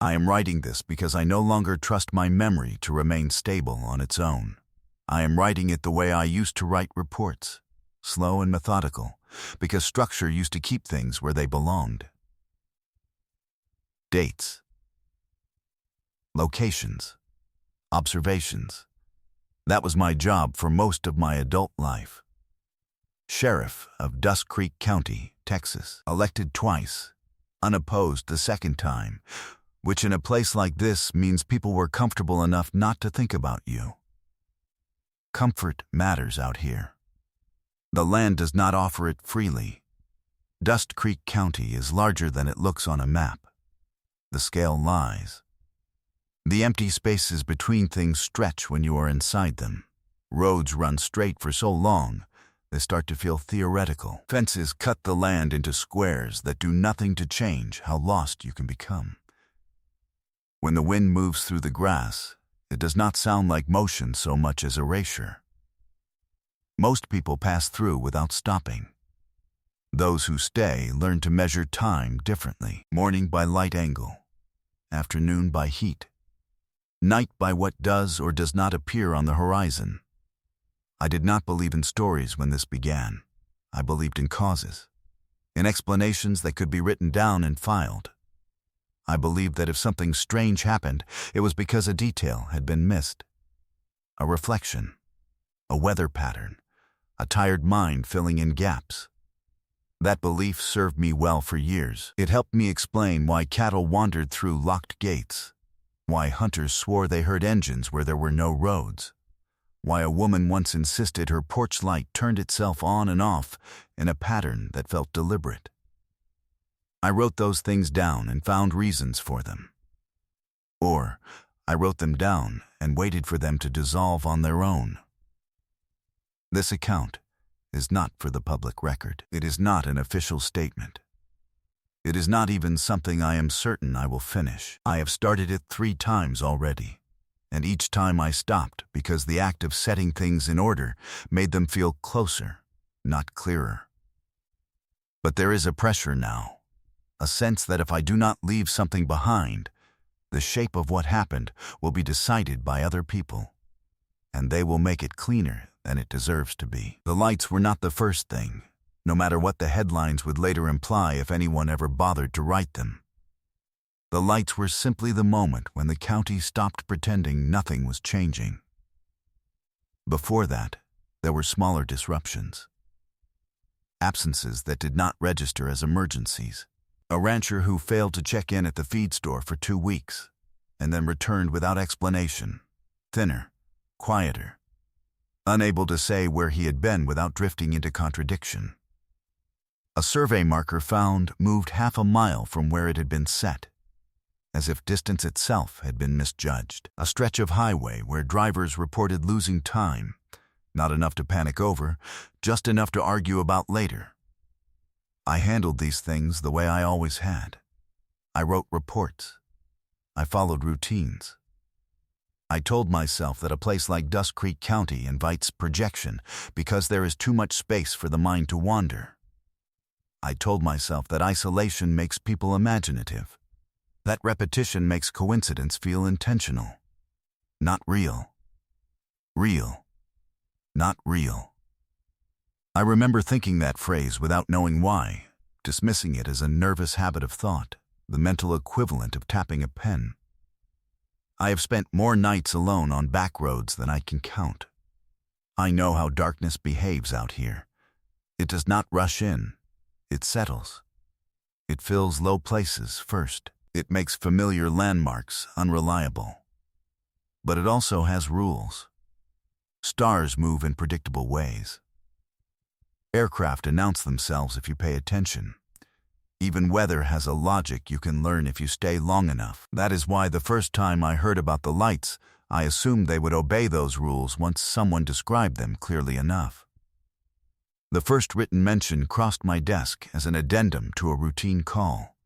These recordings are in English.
I am writing this because I no longer trust my memory to remain stable on its own. I am writing it the way I used to write reports, slow and methodical, because structure used to keep things where they belonged. Dates, locations, observations. That was my job for most of my adult life. Sheriff of Dust Creek County, Texas, elected twice, unopposed the second time, which in a place like this means people were comfortable enough not to think about you. Comfort matters out here. The land does not offer it freely. Dust Creek County is larger than it looks on a map. The scale lies. The empty spaces between things stretch when you are inside them. Roads run straight for so long, they start to feel theoretical. Fences cut the land into squares that do nothing to change how lost you can become. When the wind moves through the grass, it does not sound like motion so much as erasure. Most people pass through without stopping. Those who stay learn to measure time differently. Morning by light angle, afternoon by heat, night by what does or does not appear on the horizon. I did not believe in stories when this began. I believed in causes, in explanations that could be written down and filed. I believed that if something strange happened, it was because a detail had been missed. A reflection, a weather pattern, a tired mind filling in gaps. That belief served me well for years. It helped me explain why cattle wandered through locked gates, why hunters swore they heard engines where there were no roads, why a woman once insisted her porch light turned itself on and off in a pattern that felt deliberate. I wrote those things down and found reasons for them. Or, I wrote them down and waited for them to dissolve on their own. This account is not for the public record. It is not an official statement. It is not even something I am certain I will finish. I have started it 3 times already, and each time I stopped because the act of setting things in order made them feel closer, not clearer. But there is a pressure now, a sense that if I do not leave something behind, the shape of what happened will be decided by other people, and they will make it cleaner than it deserves to be. The lights were not the first thing, no matter what the headlines would later imply if anyone ever bothered to write them. The lights were simply the moment when the county stopped pretending nothing was changing. Before that, there were smaller disruptions. Absences that did not register as emergencies. A rancher who failed to check in at the feed store for 2 weeks, and then returned without explanation, thinner, quieter, unable to say where he had been without drifting into contradiction. A survey marker found moved half a mile from where it had been set, as if distance itself had been misjudged. A stretch of highway where drivers reported losing time, not enough to panic over, just enough to argue about later. I handled these things the way I always had. I wrote reports. I followed routines. I told myself that a place like Dust Creek County invites projection because there is too much space for the mind to wander. I told myself that isolation makes people imaginative, that repetition makes coincidence feel intentional, not real. Real, not real. I remember thinking that phrase without knowing why, dismissing it as a nervous habit of thought, the mental equivalent of tapping a pen. I have spent more nights alone on back roads than I can count. I know how darkness behaves out here. It does not rush in. It settles. It fills low places first. It makes familiar landmarks unreliable. But it also has rules. Stars move in predictable ways. Aircraft announce themselves if you pay attention. Even weather has a logic you can learn if you stay long enough. That is why the first time I heard about the lights, I assumed they would obey those rules once someone described them clearly enough. The first written mention crossed my desk as an addendum to a routine call.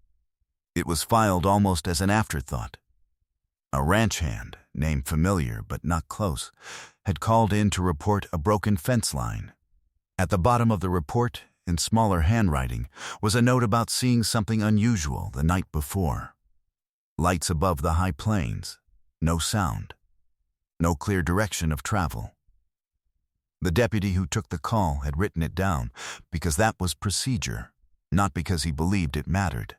It was filed almost as an afterthought. A ranch hand, name familiar but not close, had called in to report a broken fence line. At the bottom of the report, in smaller handwriting, was a note about seeing something unusual the night before. Lights above the high plains. No sound. No clear direction of travel. The deputy who took the call had written it down because that was procedure, not because he believed it mattered.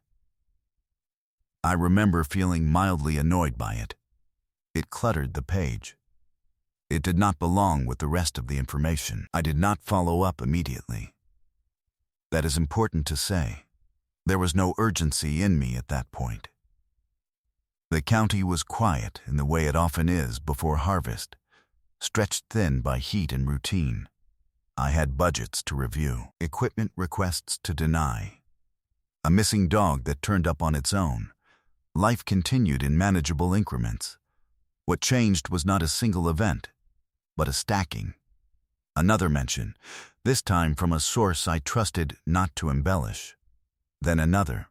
I remember feeling mildly annoyed by it. It cluttered the page. It did not belong with the rest of the information. I did not follow up immediately. That is important to say. There was no urgency in me at that point. The county was quiet in the way it often is before harvest, stretched thin by heat and routine. I had budgets to review, equipment requests to deny, a missing dog that turned up on its own. Life continued in manageable increments. What changed was not a single event, but a stacking. Another mention, this time from a source I trusted not to embellish. Then another.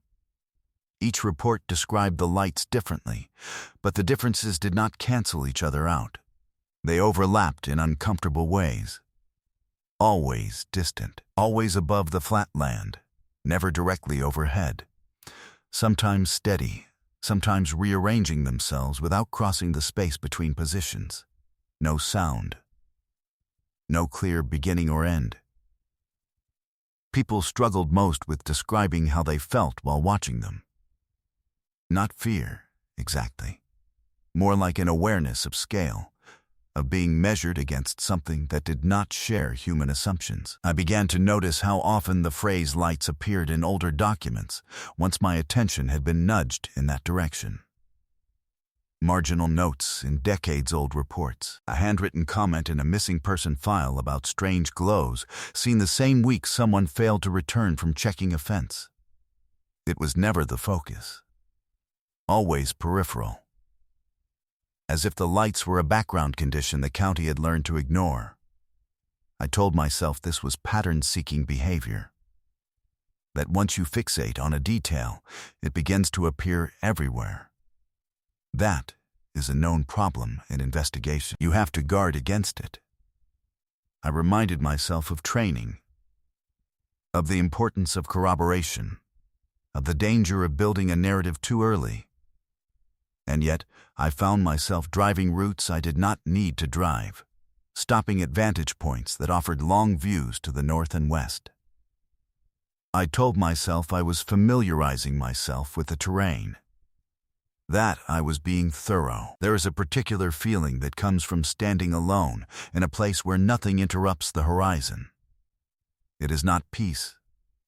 Each report described the lights differently, but the differences did not cancel each other out. They overlapped in uncomfortable ways. Always distant, always above the flat land, never directly overhead. Sometimes steady, sometimes rearranging themselves without crossing the space between positions. No sound. No clear beginning or end. People struggled most with describing how they felt while watching them. Not fear, exactly. More like an awareness of scale, of being measured against something that did not share human assumptions. I began to notice how often the phrase lights appeared in older documents, once my attention had been nudged in that direction. Marginal notes in decades-old reports, a handwritten comment in a missing person file about strange glows seen the same week someone failed to return from checking a fence. It was never the focus. Always peripheral. As if the lights were a background condition the county had learned to ignore. I told myself this was pattern-seeking behavior. That once you fixate on a detail, it begins to appear everywhere. That is a known problem in investigation. You have to guard against it. I reminded myself of training, of the importance of corroboration, of the danger of building a narrative too early. And yet, I found myself driving routes I did not need to drive, stopping at vantage points that offered long views to the north and west. I told myself I was familiarizing myself with the terrain. That I was being thorough. There is a particular feeling that comes from standing alone in a place where nothing interrupts the horizon. It is not peace.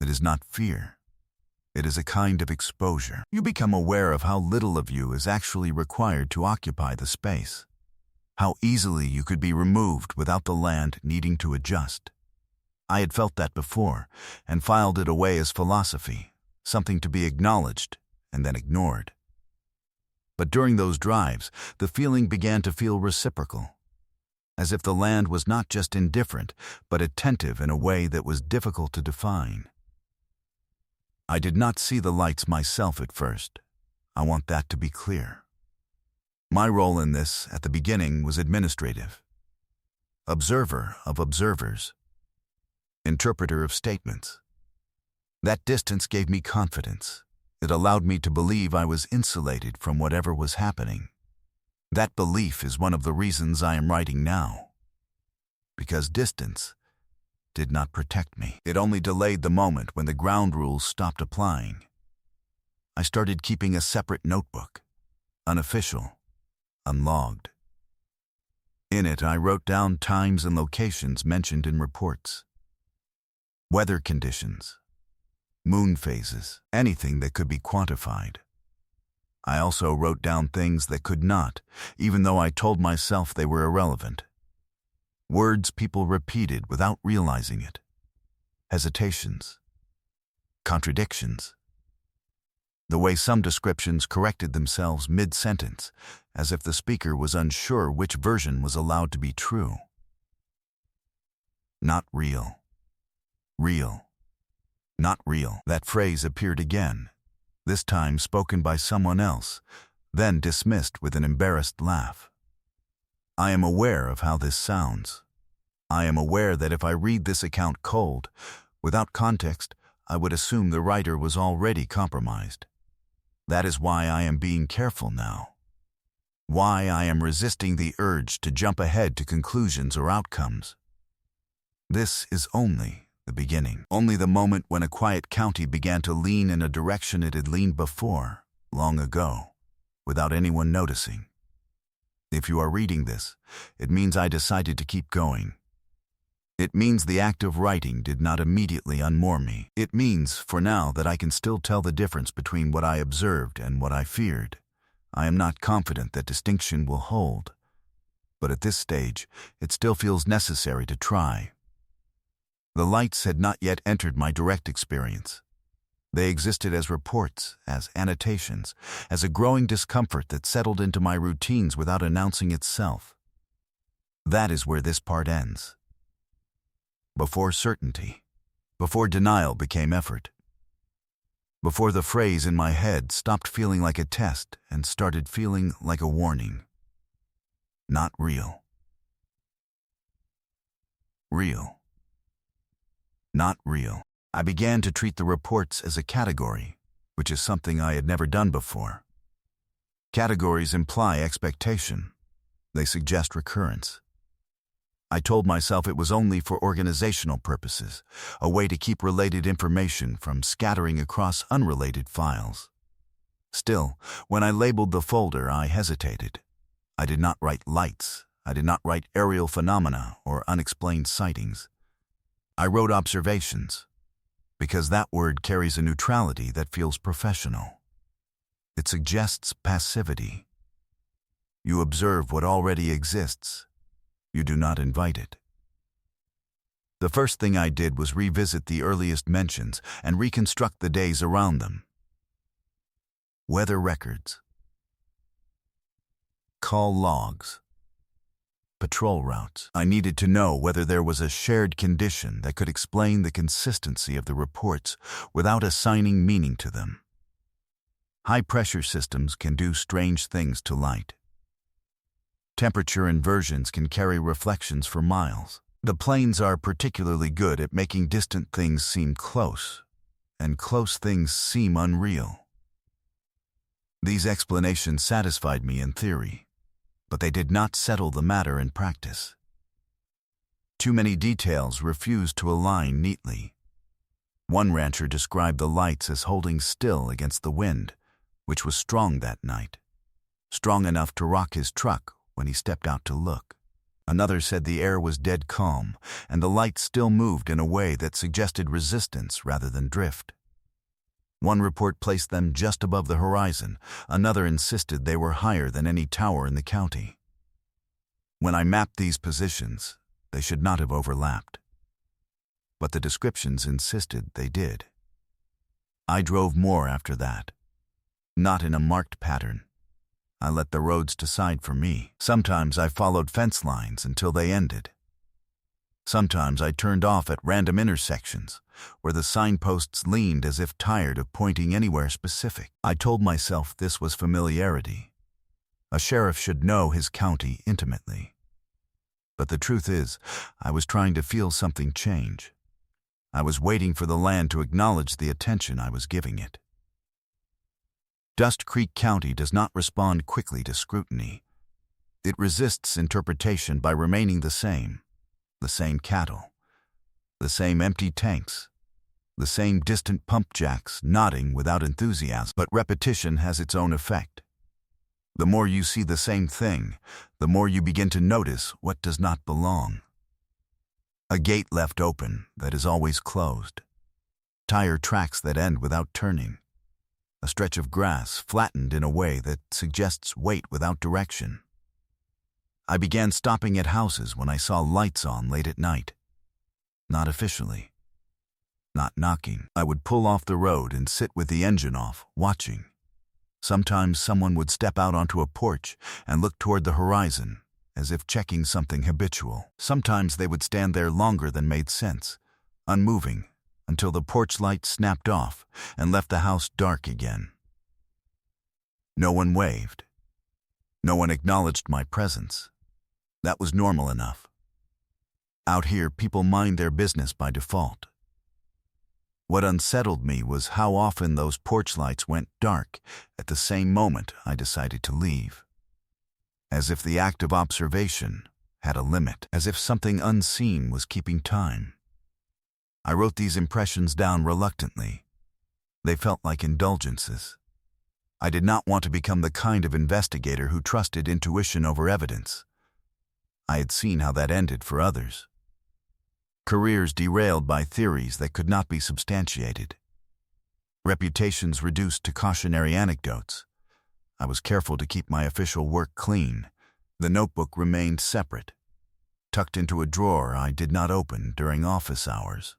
It is not fear. It is a kind of exposure. You become aware of how little of you is actually required to occupy the space. How easily you could be removed without the land needing to adjust. I had felt that before and filed it away as philosophy, something to be acknowledged and then ignored. But during those drives, the feeling began to feel reciprocal, as if the land was not just indifferent, but attentive in a way that was difficult to define. I did not see the lights myself at first. I want that to be clear. My role in this, at the beginning, was administrative. Observer of observers. Interpreter of statements. That distance gave me confidence. It allowed me to believe I was insulated from whatever was happening. That belief is one of the reasons I am writing now. Because distance did not protect me. It only delayed the moment when the ground rules stopped applying. I started keeping a separate notebook, unofficial, unlogged. In it, I wrote down times and locations mentioned in reports. Weather conditions, moon phases, anything that could be quantified. I also wrote down things that could not, even though I told myself they were irrelevant. Words people repeated without realizing it. Hesitations. Contradictions. The way some descriptions corrected themselves mid-sentence, as if the speaker was unsure which version was allowed to be true. Not real. Real. Not real. That phrase appeared again, this time spoken by someone else, then dismissed with an embarrassed laugh. I am aware of how this sounds. I am aware that if I read this account cold, without context, I would assume the writer was already compromised. That is why I am being careful now. Why I am resisting the urge to jump ahead to conclusions or outcomes. This is only the beginning. Only the moment when a quiet county began to lean in a direction it had leaned before, long ago, without anyone noticing. If you are reading this, it means I decided to keep going. It means the act of writing did not immediately unmoor me. It means, for now, that I can still tell the difference between what I observed and what I feared. I am not confident that distinction will hold, but at this stage, it still feels necessary to try. The lights had not yet entered my direct experience. They existed as reports, as annotations, as a growing discomfort that settled into my routines without announcing itself. That is where this part ends. Before certainty, before denial became effort, before the phrase in my head stopped feeling like a test and started feeling like a warning. Not real. Real. Not real. I began to treat the reports as a category, which is something I had never done before. Categories imply expectation. They suggest recurrence. I told myself it was only for organizational purposes, a way to keep related information from scattering across unrelated files. Still, when I labeled the folder, I hesitated. I did not write lights. I did not write aerial phenomena or unexplained sightings. I wrote observations, because that word carries a neutrality that feels professional. It suggests passivity. You observe what already exists. You do not invite it. The first thing I did was revisit the earliest mentions and reconstruct the days around them. Weather records, call logs, patrol routes. I needed to know whether there was a shared condition that could explain the consistency of the reports without assigning meaning to them. High-pressure systems can do strange things to light. Temperature inversions can carry reflections for miles. The planes are particularly good at making distant things seem close, and close things seem unreal. These explanations satisfied me in theory, but they did not settle the matter in practice. Too many details refused to align neatly. One rancher described the lights as holding still against the wind, which was strong that night, strong enough to rock his truck when he stepped out to look. Another said the air was dead calm, and the lights still moved in a way that suggested resistance rather than drift. One report placed them just above the horizon. Another insisted they were higher than any tower in the county. When I mapped these positions, they should not have overlapped. But the descriptions insisted they did. I drove more after that, not in a marked pattern. I let the roads decide for me. Sometimes I followed fence lines until they ended. Sometimes I turned off at random intersections, where the signposts leaned as if tired of pointing anywhere specific. I told myself this was familiarity. A sheriff should know his county intimately. But the truth is, I was trying to feel something change. I was waiting for the land to acknowledge the attention I was giving it. Dust Creek County does not respond quickly to scrutiny. It resists interpretation by remaining the same cattle, the same empty tanks, the same distant pump jacks nodding without enthusiasm. But repetition has its own effect. The more you see the same thing, the more you begin to notice what does not belong. A gate left open that is always closed. Tire tracks that end without turning. A stretch of grass flattened in a way that suggests weight without direction. I began stopping at houses when I saw lights on late at night. Not officially. Not knocking. I would pull off the road and sit with the engine off, watching. Sometimes someone would step out onto a porch and look toward the horizon, as if checking something habitual. Sometimes they would stand there longer than made sense, unmoving, until the porch light snapped off and left the house dark again. No one waved. No one acknowledged my presence. That was normal enough. Out here, people mind their business by default. What unsettled me was how often those porch lights went dark at the same moment I decided to leave. As if the act of observation had a limit, as if something unseen was keeping time. I wrote these impressions down reluctantly. They felt like indulgences. I did not want to become the kind of investigator who trusted intuition over evidence. I had seen how that ended for others. Careers derailed by theories that could not be substantiated. Reputations reduced to cautionary anecdotes. I was careful to keep my official work clean. The notebook remained separate, tucked into a drawer I did not open during office hours.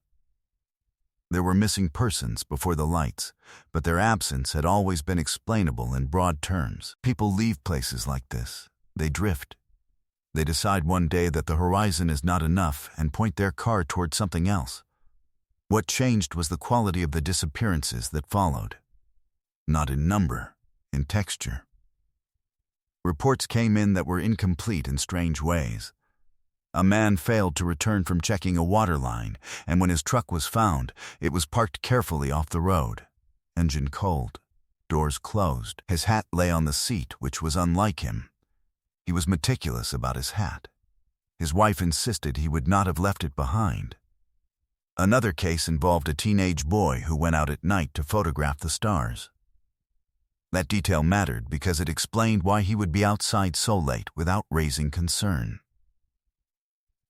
There were missing persons before the lights, but their absence had always been explainable in broad terms. People leave places like this. They drift. They decide one day that the horizon is not enough and point their car toward something else. What changed was the quality of the disappearances that followed. Not in number, in texture. Reports came in that were incomplete in strange ways. A man failed to return from checking a water line, and when his truck was found, it was parked carefully off the road. Engine cold, doors closed. His hat lay on the seat, which was unlike him. He was meticulous about his hat. His wife insisted he would not have left it behind. Another case involved a teenage boy who went out at night to photograph the stars. That detail mattered because it explained why he would be outside so late without raising concern.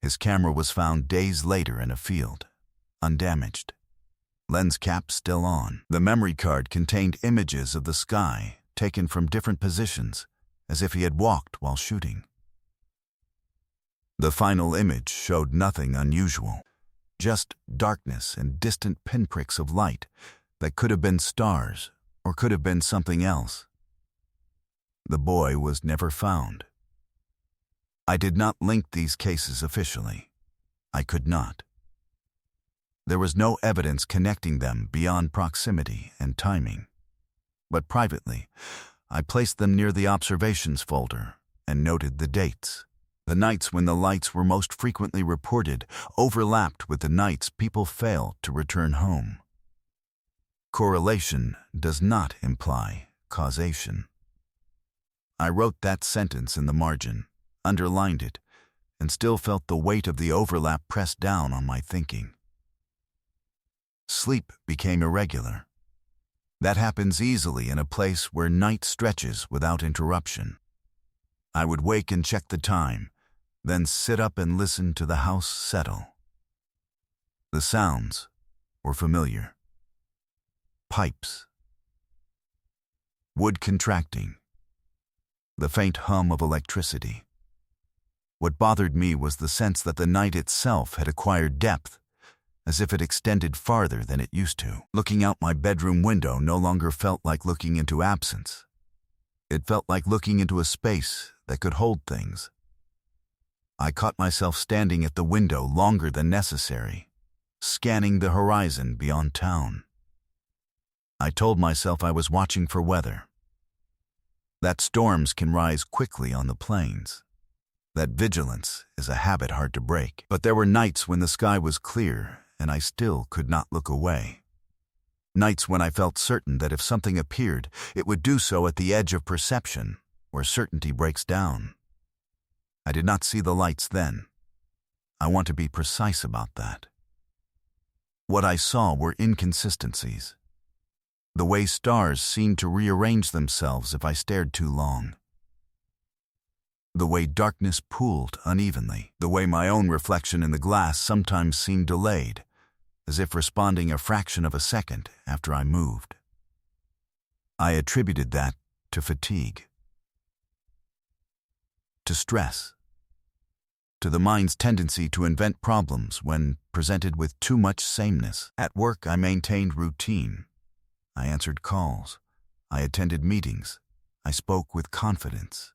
His camera was found days later in a field, undamaged. Lens cap still on. The memory card contained images of the sky taken from different positions, as if he had walked while shooting. The final image showed nothing unusual, just darkness and distant pinpricks of light that could have been stars or could have been something else. The boy was never found. I did not link these cases officially. I could not. There was no evidence connecting them beyond proximity and timing. But privately, I placed them near the observations folder and noted the dates. The nights when the lights were most frequently reported overlapped with the nights people failed to return home. Correlation does not imply causation. I wrote that sentence in the margin, underlined it, and still felt the weight of the overlap press down on my thinking. Sleep became irregular. That happens easily in a place where night stretches without interruption. I would wake and check the time, then sit up and listen to the house settle. The sounds were familiar. Pipes. Wood contracting. The faint hum of electricity. What bothered me was the sense that the night itself had acquired depth, as if it extended farther than it used to. Looking out my bedroom window no longer felt like looking into absence. It felt like looking into a space that could hold things. I caught myself standing at the window longer than necessary, scanning the horizon beyond town. I told myself I was watching for weather. That storms can rise quickly on the plains. That vigilance is a habit hard to break. But there were nights when the sky was clear and I still could not look away. Nights when I felt certain that if something appeared, it would do so at the edge of perception, where certainty breaks down. I did not see the lights then. I want to be precise about that. What I saw were inconsistencies. The way stars seemed to rearrange themselves if I stared too long. The way darkness pooled unevenly. The way my own reflection in the glass sometimes seemed delayed, as if responding a fraction of a second after I moved. I attributed that to fatigue, to stress, to the mind's tendency to invent problems when presented with too much sameness. At work, I maintained routine. I answered calls. I attended meetings. I spoke with confidence.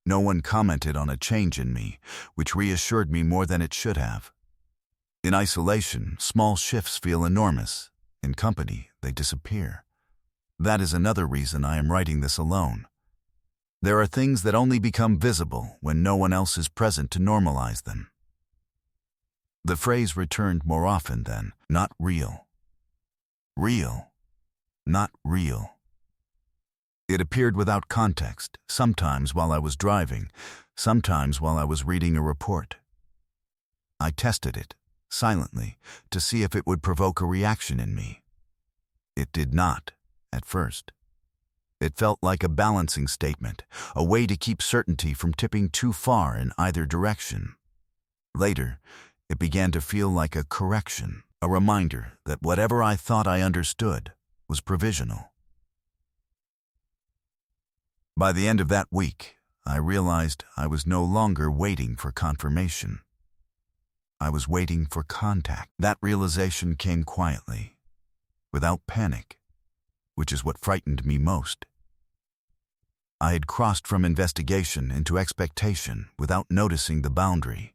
No one commented on a change in me, which reassured me more than it should have. In isolation, small shifts feel enormous. In company, they disappear. That is another reason I am writing this alone. There are things that only become visible when no one else is present to normalize them. The phrase returned more often than "not real." Real, not real. It appeared without context, sometimes while I was driving, sometimes while I was reading a report. I tested it, silently, to see if it would provoke a reaction in me. It did not, at first. It felt like a balancing statement, a way to keep certainty from tipping too far in either direction. Later, it began to feel like a correction, a reminder that whatever I thought I understood was provisional. By the end of that week, I realized I was no longer waiting for confirmation. I was waiting for contact. That realization came quietly, without panic, which is what frightened me most. I had crossed from investigation into expectation without noticing the boundary.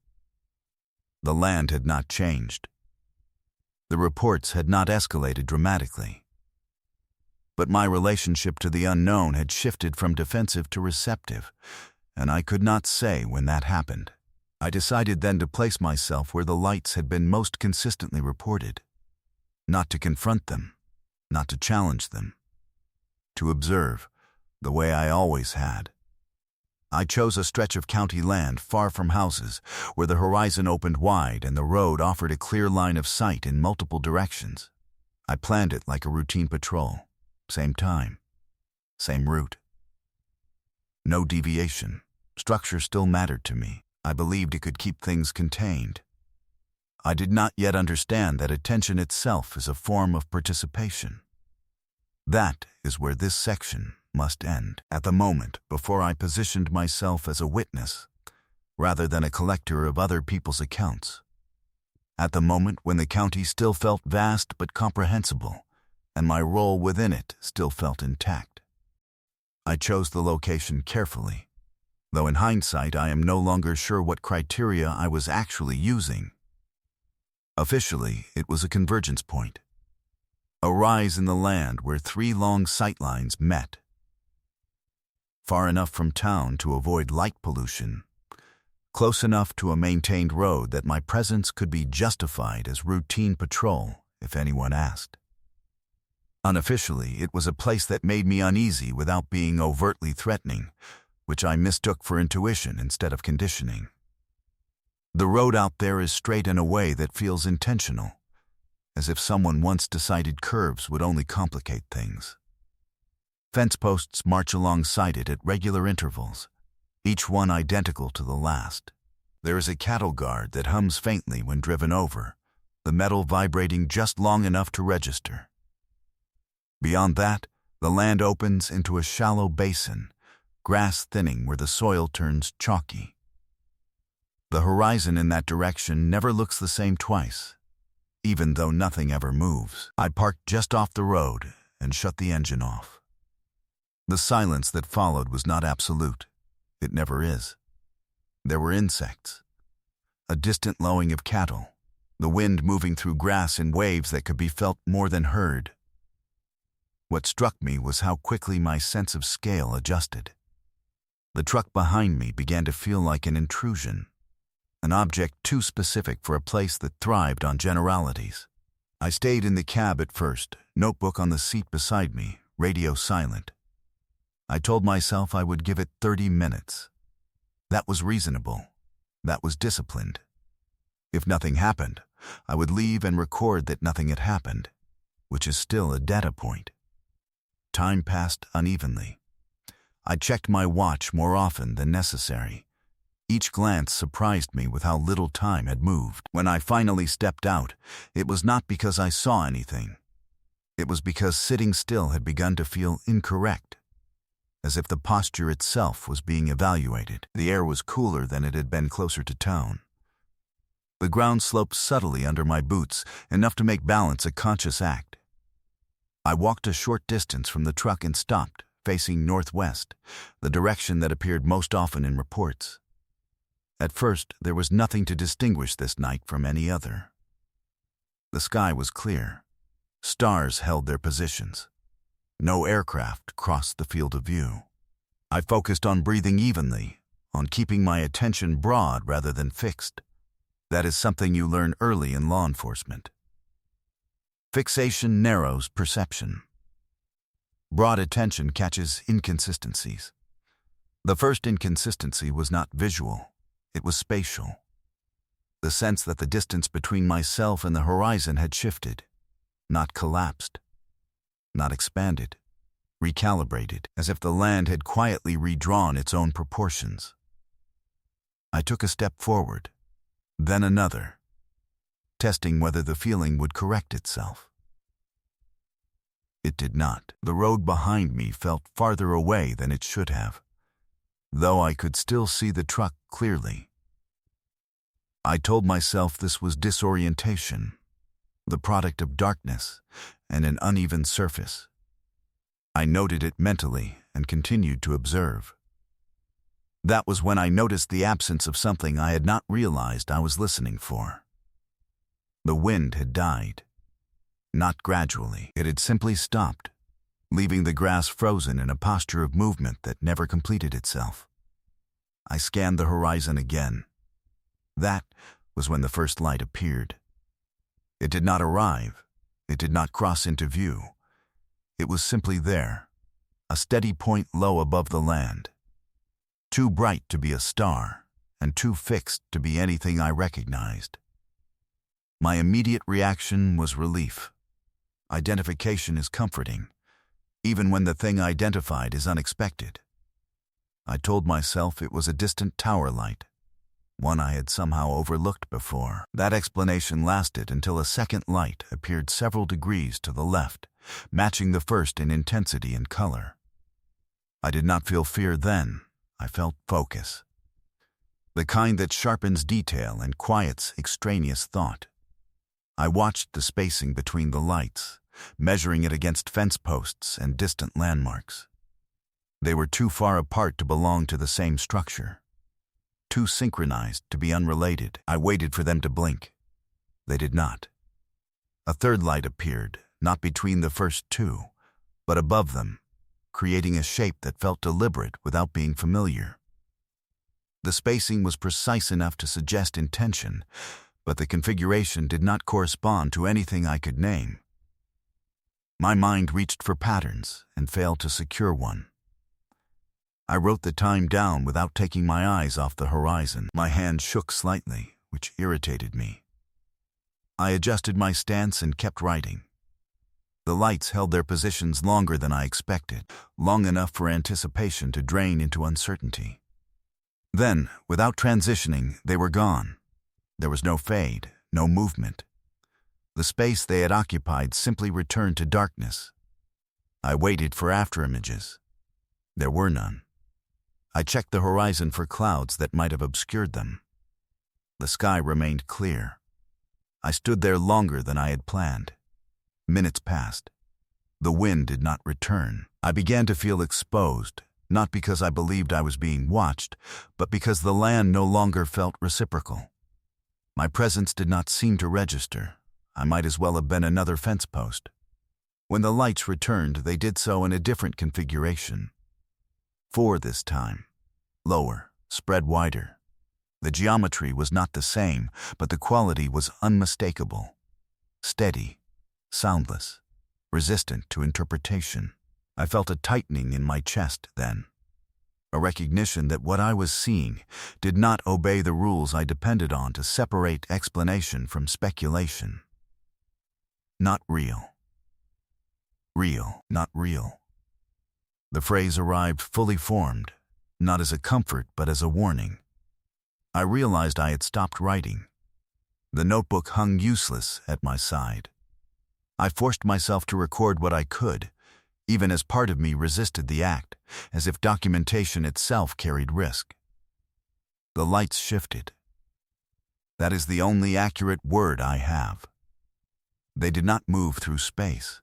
The land had not changed. The reports had not escalated dramatically. But my relationship to the unknown had shifted from defensive to receptive, and I could not say when that happened. I decided then to place myself where the lights had been most consistently reported, not to confront them, not to challenge them, to observe the way I always had. I chose a stretch of county land far from houses, where the horizon opened wide and the road offered a clear line of sight in multiple directions. I planned it like a routine patrol. Same time, same route. No deviation. Structure still mattered to me. I believed it could keep things contained. I did not yet understand that attention itself is a form of participation. That is where this section must end. At the moment before I positioned myself as a witness, rather than a collector of other people's accounts. At the moment when the county still felt vast but comprehensible, and my role within it still felt intact. I chose the location carefully, though in hindsight I am no longer sure what criteria I was actually using. Officially, it was a convergence point, a rise in the land where three long sightlines met. Far enough from town to avoid light pollution, close enough to a maintained road that my presence could be justified as routine patrol if anyone asked. Unofficially, it was a place that made me uneasy without being overtly threatening, which I mistook for intuition instead of conditioning. The road out there is straight in a way that feels intentional, as if someone once decided curves would only complicate things. Fence posts march alongside it at regular intervals, each one identical to the last. There is a cattle guard that hums faintly when driven over, the metal vibrating just long enough to register. Beyond that, the land opens into a shallow basin, grass thinning where the soil turns chalky. The horizon in that direction never looks the same twice, even though nothing ever moves. I parked just off the road and shut the engine off. The silence that followed was not absolute. It never is. There were insects, a distant lowing of cattle, the wind moving through grass in waves that could be felt more than heard. What struck me was how quickly my sense of scale adjusted. The truck behind me began to feel like an intrusion, an object too specific for a place that thrived on generalities. I stayed in the cab at first, notebook on the seat beside me, radio silent. I told myself I would give it 30 minutes. That was reasonable. That was disciplined. If nothing happened, I would leave and record that nothing had happened, which is still a data point. Time passed unevenly. I checked my watch more often than necessary. Each glance surprised me with how little time had moved. When I finally stepped out, it was not because I saw anything. It was because sitting still had begun to feel incorrect, as if the posture itself was being evaluated. The air was cooler than it had been closer to town. The ground sloped subtly under my boots, enough to make balance a conscious act. I walked a short distance from the truck and stopped, facing northwest, the direction that appeared most often in reports. At first, there was nothing to distinguish this night from any other. The sky was clear. Stars held their positions. No aircraft crossed the field of view. I focused on breathing evenly, on keeping my attention broad rather than fixed. That is something you learn early in law enforcement. Fixation narrows perception. Broad attention catches inconsistencies. The first inconsistency was not visual, it was spatial. The sense that the distance between myself and the horizon had shifted, not collapsed, not expanded, recalibrated, as if the land had quietly redrawn its own proportions. I took a step forward, then another, testing whether the feeling would correct itself. It did not. The road behind me felt farther away than it should have, though I could still see the truck clearly. I told myself this was disorientation, the product of darkness and an uneven surface. I noted it mentally and continued to observe. That was when I noticed the absence of something I had not realized I was listening for. The wind had died. Not gradually, it had simply stopped, leaving the grass frozen in a posture of movement that never completed itself. I scanned the horizon again. That was when the first light appeared. It did not arrive. It did not cross into view. It was simply there, a steady point low above the land, too bright to be a star and too fixed to be anything I recognized. My immediate reaction was relief. Identification is comforting, even when the thing identified is unexpected. I told myself it was a distant tower light, one I had somehow overlooked before. That explanation lasted until a second light appeared several degrees to the left, matching the first in intensity and color. I did not feel fear then, I felt focus. The kind that sharpens detail and quiets extraneous thought. I watched the spacing between the lights, measuring it against fence posts and distant landmarks. They were too far apart to belong to the same structure, too synchronized to be unrelated. I waited for them to blink. They did not. A third light appeared, not between the first two, but above them, creating a shape that felt deliberate without being familiar. The spacing was precise enough to suggest intention, but the configuration did not correspond to anything I could name. My mind reached for patterns and failed to secure one. I wrote the time down without taking my eyes off the horizon. My hand shook slightly, which irritated me. I adjusted my stance and kept writing. The lights held their positions longer than I expected, long enough for anticipation to drain into uncertainty. Then, without transitioning, they were gone. There was no fade, no movement. The space they had occupied simply returned to darkness. I waited for afterimages. There were none. I checked the horizon for clouds that might have obscured them. The sky remained clear. I stood there longer than I had planned. Minutes passed. The wind did not return. I began to feel exposed, not because I believed I was being watched, but because the land no longer felt reciprocal. My presence did not seem to register. I might as well have been another fence post. When the lights returned, they did so in a different configuration. 4 this time. Lower, spread wider. The geometry was not the same, but the quality was unmistakable. Steady, soundless, resistant to interpretation. I felt a tightening in my chest then. A recognition that what I was seeing did not obey the rules I depended on to separate explanation from speculation. Not real. Real, not real. The phrase arrived fully formed, not as a comfort but as a warning. I realized I had stopped writing. The notebook hung useless at my side. I forced myself to record what I could, even as part of me resisted the act, as if documentation itself carried risk. The lights shifted. That is the only accurate word I have. They did not move through space.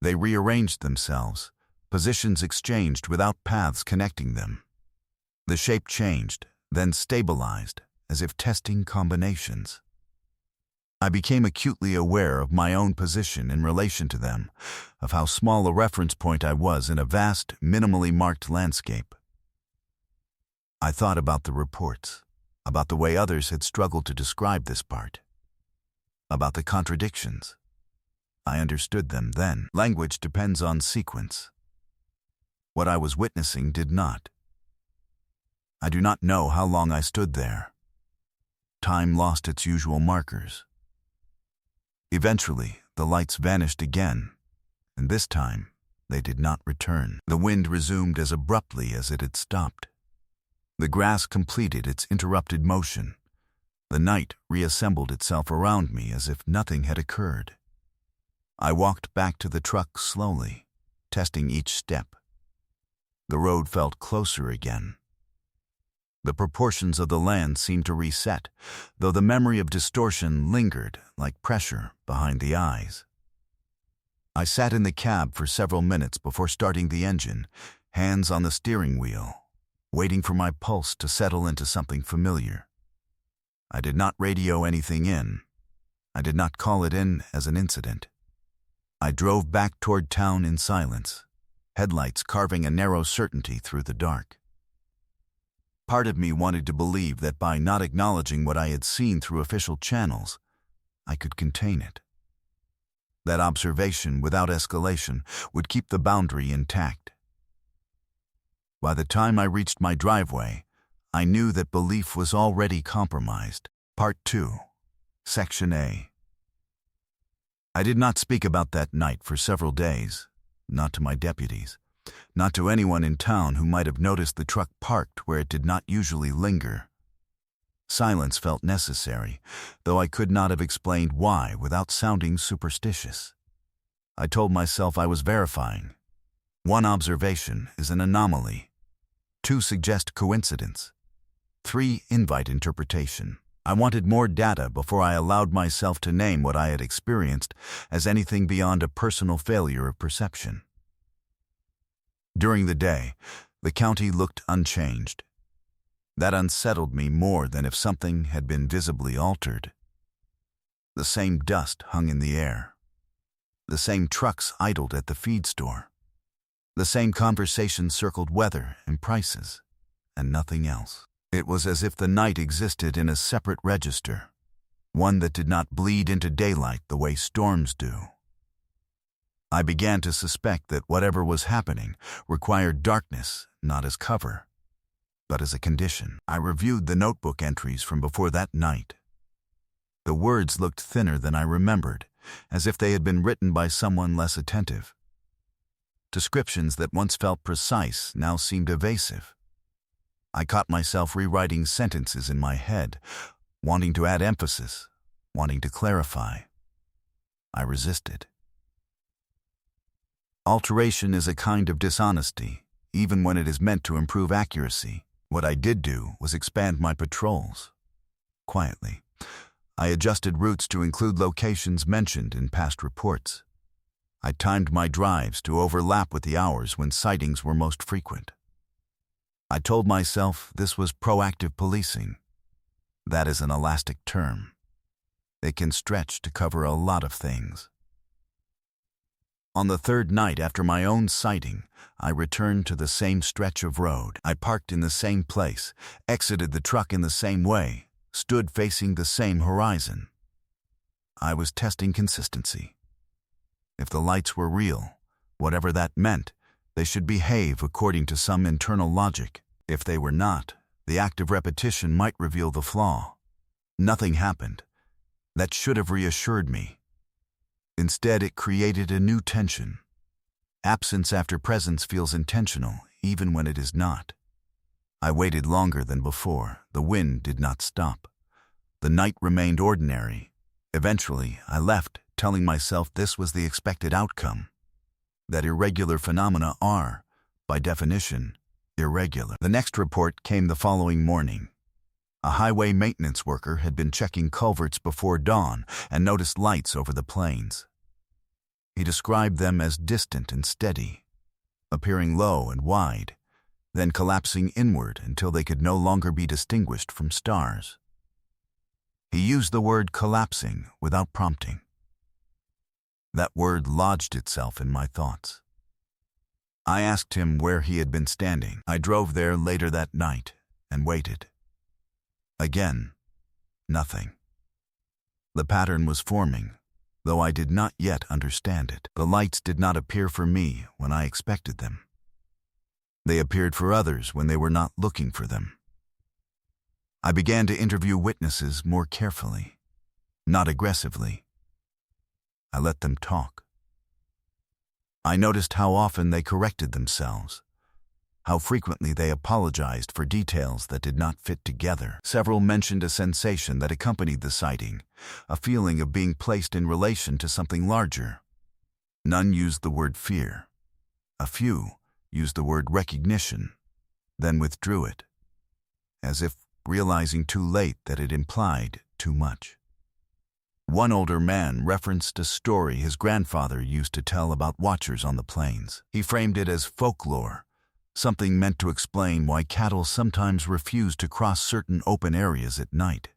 They rearranged themselves, positions exchanged without paths connecting them. The shape changed, then stabilized, as if testing combinations. I became acutely aware of my own position in relation to them, of how small a reference point I was in a vast, minimally marked landscape. I thought about the reports, about the way others had struggled to describe this part, about the contradictions, I understood them then. Language depends on sequence. What I was witnessing did not. I do not know how long I stood there. Time lost its usual markers. Eventually, the lights vanished again, and this time, they did not return. The wind resumed as abruptly as it had stopped. The grass completed its interrupted motion. The night reassembled itself around me as if nothing had occurred. I walked back to the truck slowly, testing each step. The road felt closer again. The proportions of the land seemed to reset, though the memory of distortion lingered like pressure behind the eyes. I sat in the cab for several minutes before starting the engine, hands on the steering wheel, waiting for my pulse to settle into something familiar. I did not radio anything in. I did not call it in as an incident. I drove back toward town in silence, headlights carving a narrow certainty through the dark. Part of me wanted to believe that by not acknowledging what I had seen through official channels, I could contain it. That observation without escalation would keep the boundary intact. By the time I reached my driveway, I knew that belief was already compromised. Part 2, Section A. I did not speak about that night for several days, not to my deputies, not to anyone in town who might have noticed the truck parked where it did not usually linger. Silence felt necessary, though I could not have explained why without sounding superstitious. I told myself I was verifying. 1 observation is an anomaly. 2 suggest coincidence. 3 invite interpretation. I wanted more data before I allowed myself to name what I had experienced as anything beyond a personal failure of perception. During the day, the county looked unchanged. That unsettled me more than if something had been visibly altered. The same dust hung in the air. The same trucks idled at the feed store. The same conversation circled weather and prices, and nothing else. It was as if the night existed in a separate register, one that did not bleed into daylight the way storms do. I began to suspect that whatever was happening required darkness not as cover, but as a condition. I reviewed the notebook entries from before that night. The words looked thinner than I remembered, as if they had been written by someone less attentive. Descriptions that once felt precise now seemed evasive. I caught myself rewriting sentences in my head, wanting to add emphasis, wanting to clarify. I resisted. Alteration is a kind of dishonesty, even when it is meant to improve accuracy. What I did do was expand my patrols. Quietly, I adjusted routes to include locations mentioned in past reports. I timed my drives to overlap with the hours when sightings were most frequent. I told myself this was proactive policing. That is an elastic term. It can stretch to cover a lot of things. On the 3rd night after my own sighting, I returned to the same stretch of road. I parked in the same place, exited the truck in the same way, stood facing the same horizon. I was testing consistency. If the lights were real, whatever that meant, they should behave according to some internal logic. If they were not, the act of repetition might reveal the flaw. Nothing happened. That should have reassured me. Instead, it created a new tension. Absence after presence feels intentional, even when it is not. I waited longer than before. The wind did not stop. The night remained ordinary. Eventually, I left, telling myself this was the expected outcome. That irregular phenomena are, by definition, irregular. The next report came the following morning. A highway maintenance worker had been checking culverts before dawn and noticed lights over the plains. He described them as distant and steady, appearing low and wide, then collapsing inward until they could no longer be distinguished from stars. He used the word collapsing without prompting. That word lodged itself in my thoughts. I asked him where he had been standing. I drove there later that night and waited. Again, nothing. The pattern was forming, though I did not yet understand it. The lights did not appear for me when I expected them. They appeared for others when they were not looking for them. I began to interview witnesses more carefully, not aggressively. I let them talk. I noticed how often they corrected themselves, how frequently they apologized for details that did not fit together. Several mentioned a sensation that accompanied the sighting, a feeling of being placed in relation to something larger. None used the word fear. A few used the word recognition, then withdrew it, as if realizing too late that it implied too much. One older man referenced a story his grandfather used to tell about watchers on the plains. He framed it as folklore, something meant to explain why cattle sometimes refuse to cross certain open areas at night.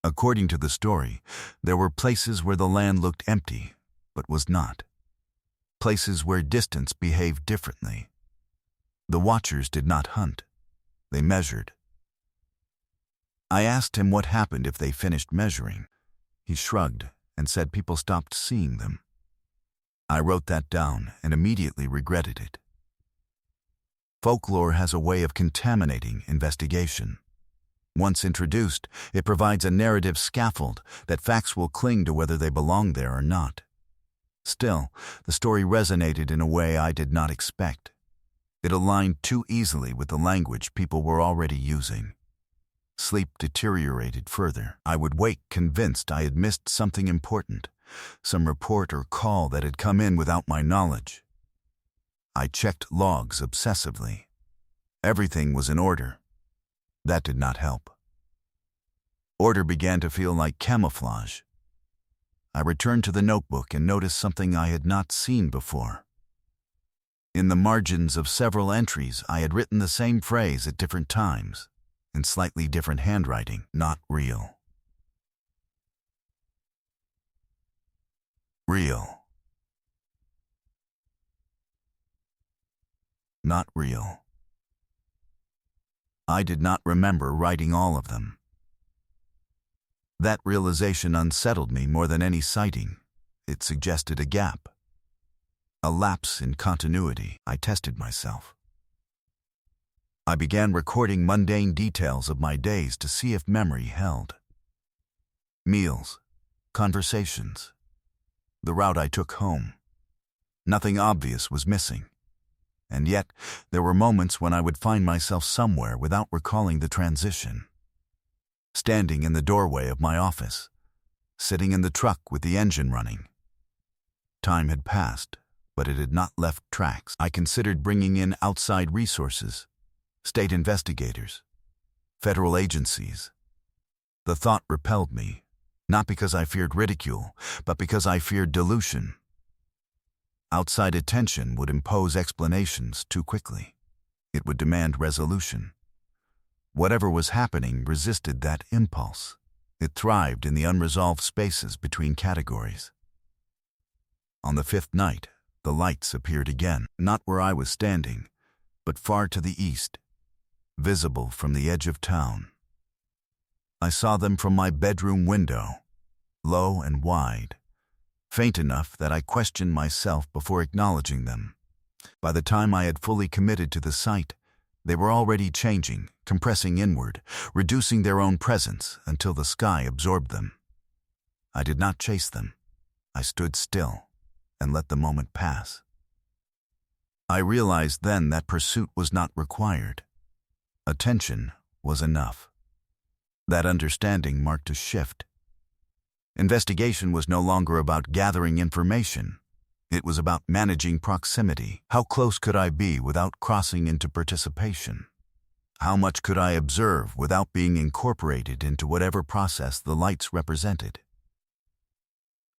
According to the story, there were places where the land looked empty, but was not. Places where distance behaved differently. The watchers did not hunt. They measured. I asked him what happened if they finished measuring. He shrugged and said people stopped seeing them. I wrote that down and immediately regretted it. Folklore has a way of contaminating investigation. Once introduced, it provides a narrative scaffold that facts will cling to whether they belong there or not. Still, the story resonated in a way I did not expect. It aligned too easily with the language people were already using. Sleep deteriorated further. I would wake convinced I had missed something important, some report or call that had come in without my knowledge. I checked logs obsessively. Everything was in order. That did not help. Order began to feel like camouflage. I returned to the notebook and noticed something I had not seen before. In the margins of several entries, I had written the same phrase at different times, in slightly different handwriting. Not real. Real. Not real. I did not remember writing all of them. That realization unsettled me more than any sighting. It suggested a gap, a lapse in continuity. I tested myself. I began recording mundane details of my days to see if memory held. Meals, conversations, the route I took home. Nothing obvious was missing. And yet, there were moments when I would find myself somewhere without recalling the transition. Standing in the doorway of my office, sitting in the truck with the engine running. Time had passed, but it had not left tracks. I considered bringing in outside resources, state investigators, federal agencies. The thought repelled me, not because I feared ridicule, but because I feared dilution. Outside attention would impose explanations too quickly. It would demand resolution. Whatever was happening resisted that impulse. It thrived in the unresolved spaces between categories. On the fifth night, the lights appeared again, not where I was standing, but far to the east, visible from the edge of town. I saw them from my bedroom window, low and wide, faint enough that I questioned myself before acknowledging them. By the time I had fully committed to the sight, they were already changing, compressing inward, reducing their own presence until the sky absorbed them. I did not chase them. I stood still and let the moment pass. I realized then that pursuit was not required. Attention was enough. That understanding marked a shift. Investigation was no longer about gathering information. It was about managing proximity. How close could I be without crossing into participation? How much could I observe without being incorporated into whatever process the lights represented?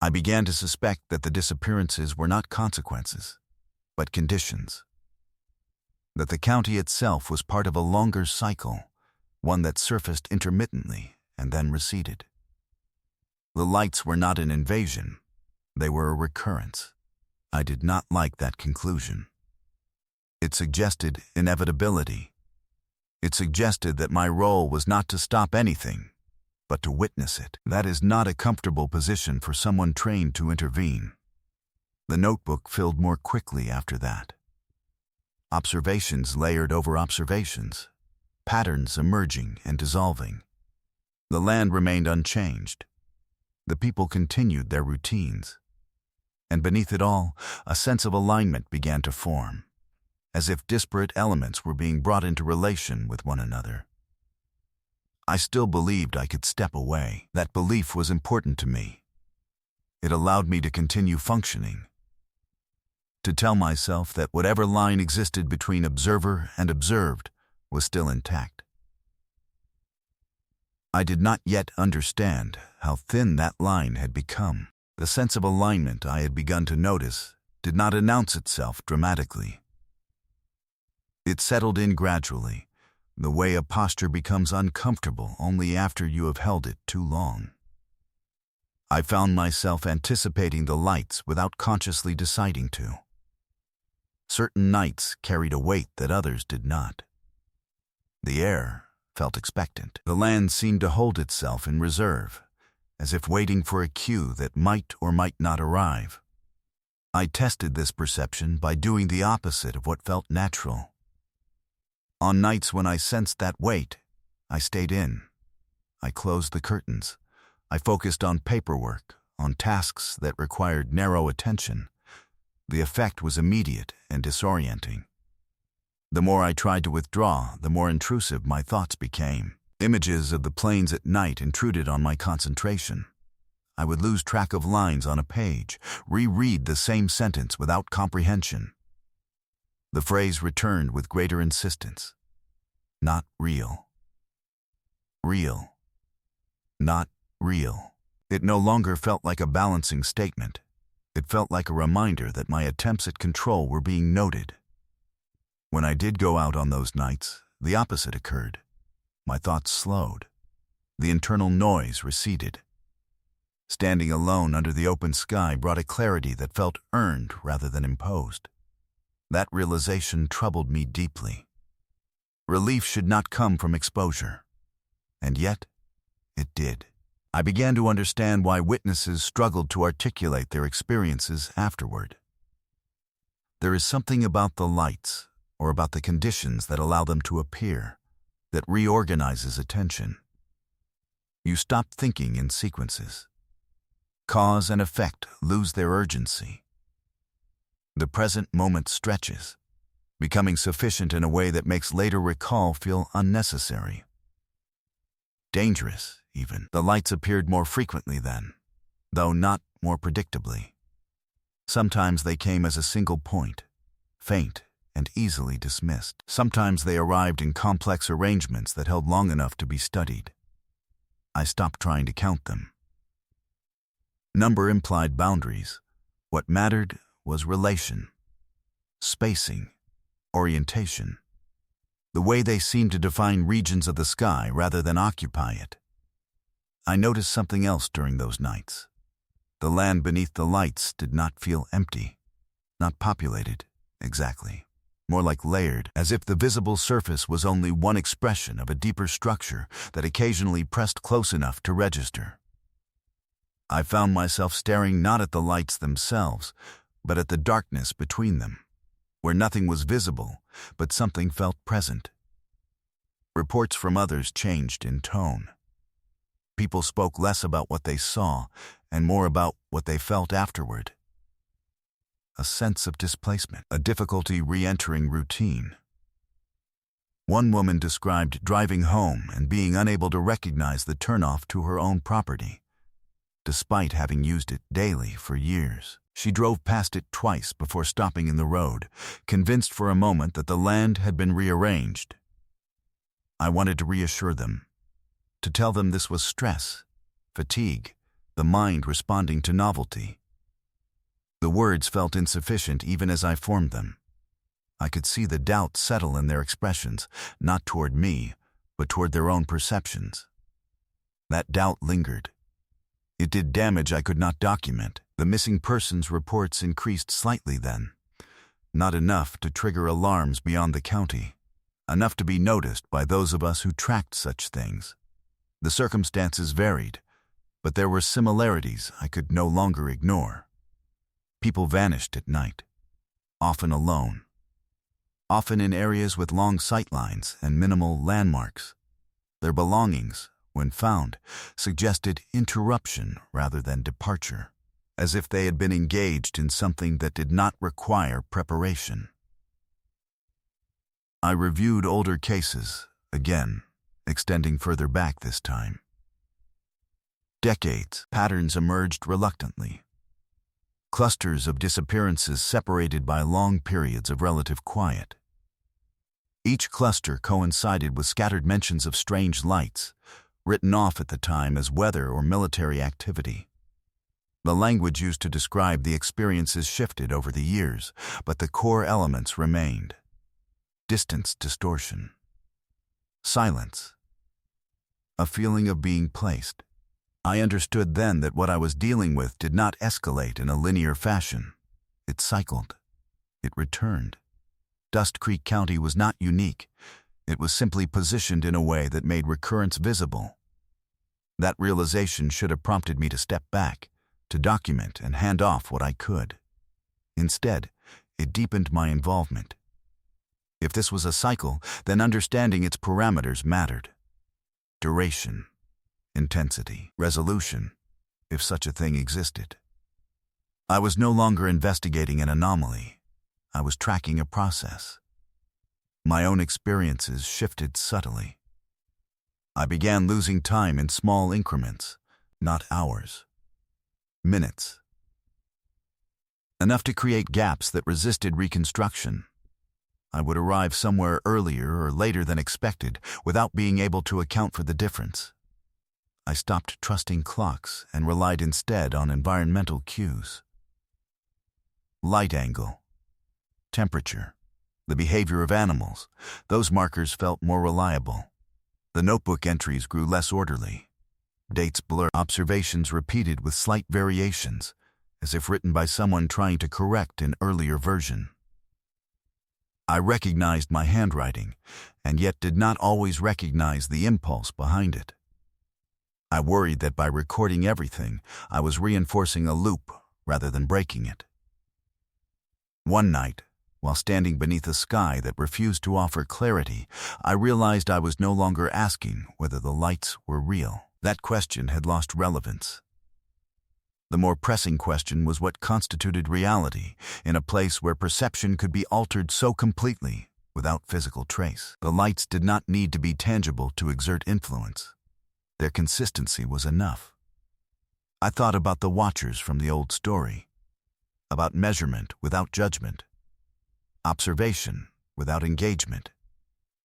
I began to suspect that the disappearances were not consequences, but conditions. That the county itself was part of a longer cycle, one that surfaced intermittently and then receded. The lights were not an invasion, they were a recurrence. I did not like that conclusion. It suggested inevitability. It suggested that my role was not to stop anything, but to witness it. That is not a comfortable position for someone trained to intervene. The notebook filled more quickly after that. Observations layered over observations, patterns emerging and dissolving. The land remained unchanged. The people continued their routines. And beneath it all, a sense of alignment began to form, as if disparate elements were being brought into relation with one another. I still believed I could step away. That belief was important to me. It allowed me to continue functioning, to tell myself that whatever line existed between observer and observed was still intact. I did not yet understand how thin that line had become. The sense of alignment I had begun to notice did not announce itself dramatically. It settled in gradually, the way a posture becomes uncomfortable only after you have held it too long. I found myself anticipating the lights without consciously deciding to. Certain nights carried a weight that others did not. The air felt expectant. The land seemed to hold itself in reserve, as if waiting for a cue that might or might not arrive. I tested this perception by doing the opposite of what felt natural. On nights when I sensed that weight, I stayed in. I closed the curtains. I focused on paperwork, on tasks that required narrow attention. The effect was immediate and disorienting. The more I tried to withdraw, the more intrusive my thoughts became. Images of the plains at night intruded on my concentration. I would lose track of lines on a page, reread the same sentence without comprehension. The phrase returned with greater insistence. Not real. Real. Not real. It no longer felt like a balancing statement. It felt like a reminder that my attempts at control were being noted. When I did go out on those nights, the opposite occurred. My thoughts slowed. The internal noise receded. Standing alone under the open sky brought a clarity that felt earned rather than imposed. That realization troubled me deeply. Relief should not come from exposure. And yet, it did. I began to understand why witnesses struggled to articulate their experiences afterward. There is something about the lights, or about the conditions that allow them to appear, that reorganizes attention. You stop thinking in sequences. Cause and effect lose their urgency. The present moment stretches, becoming sufficient in a way that makes later recall feel unnecessary. Dangerous, even. The lights appeared more frequently then, though not more predictably. Sometimes they came as a single point, faint and easily dismissed. Sometimes they arrived in complex arrangements that held long enough to be studied. I stopped trying to count them. Number implied boundaries. What mattered was relation, spacing, orientation. The way they seemed to define regions of the sky rather than occupy it. I noticed something else during those nights. The land beneath the lights did not feel empty, not populated, exactly. More like layered, as if the visible surface was only one expression of a deeper structure that occasionally pressed close enough to register. I found myself staring not at the lights themselves, but at the darkness between them, where nothing was visible, but something felt present. Reports from others changed in tone. People spoke less about what they saw and more about what they felt afterward. A sense of displacement, a difficulty re-entering routine. One woman described driving home and being unable to recognize the turnoff to her own property, despite having used it daily for years. She drove past it twice before stopping in the road, convinced for a moment that the land had been rearranged. I wanted to reassure them, to tell them this was stress, fatigue, the mind responding to novelty. The words felt insufficient even as I formed them. I could see the doubt settle in their expressions, not toward me, but toward their own perceptions. That doubt lingered. It did damage I could not document. The missing persons reports increased slightly then. Not enough to trigger alarms beyond the county. Enough to be noticed by those of us who tracked such things. The circumstances varied, but there were similarities I could no longer ignore. People vanished at night, often alone, often in areas with long sightlines and minimal landmarks. Their belongings, when found, suggested interruption rather than departure, as if they had been engaged in something that did not require preparation. I reviewed older cases, again, extending further back this time. Decades, patterns emerged reluctantly. Clusters of disappearances separated by long periods of relative quiet. Each cluster coincided with scattered mentions of strange lights, written off at the time as weather or military activity. The language used to describe the experiences shifted over the years, but the core elements remained. Distance distortion. Silence. A feeling of being placed. I understood then that what I was dealing with did not escalate in a linear fashion. It cycled. It returned. Dust Creek County was not unique. It was simply positioned in a way that made recurrence visible. That realization should have prompted me to step back, to document and hand off what I could. Instead, it deepened my involvement. If this was a cycle, then understanding its parameters mattered. Duration, intensity, resolution, if such a thing existed. I was no longer investigating an anomaly. I was tracking a process. My own experiences shifted subtly. I began losing time in small increments, not hours. Minutes. Enough to create gaps that resisted reconstruction. I would arrive somewhere earlier or later than expected without being able to account for the difference. I stopped trusting clocks and relied instead on environmental cues. Light angle, temperature, the behavior of animals, those markers felt more reliable. The notebook entries grew less orderly. Dates blurred, observations repeated with slight variations, as if written by someone trying to correct an earlier version. I recognized my handwriting, and yet did not always recognize the impulse behind it. I worried that by recording everything, I was reinforcing a loop rather than breaking it. One night, while standing beneath a sky that refused to offer clarity, I realized I was no longer asking whether the lights were real. That question had lost relevance. The more pressing question was what constituted reality in a place where perception could be altered so completely without physical trace. The lights did not need to be tangible to exert influence. Their consistency was enough. I thought about the watchers from the old story, about measurement without judgment, observation without engagement.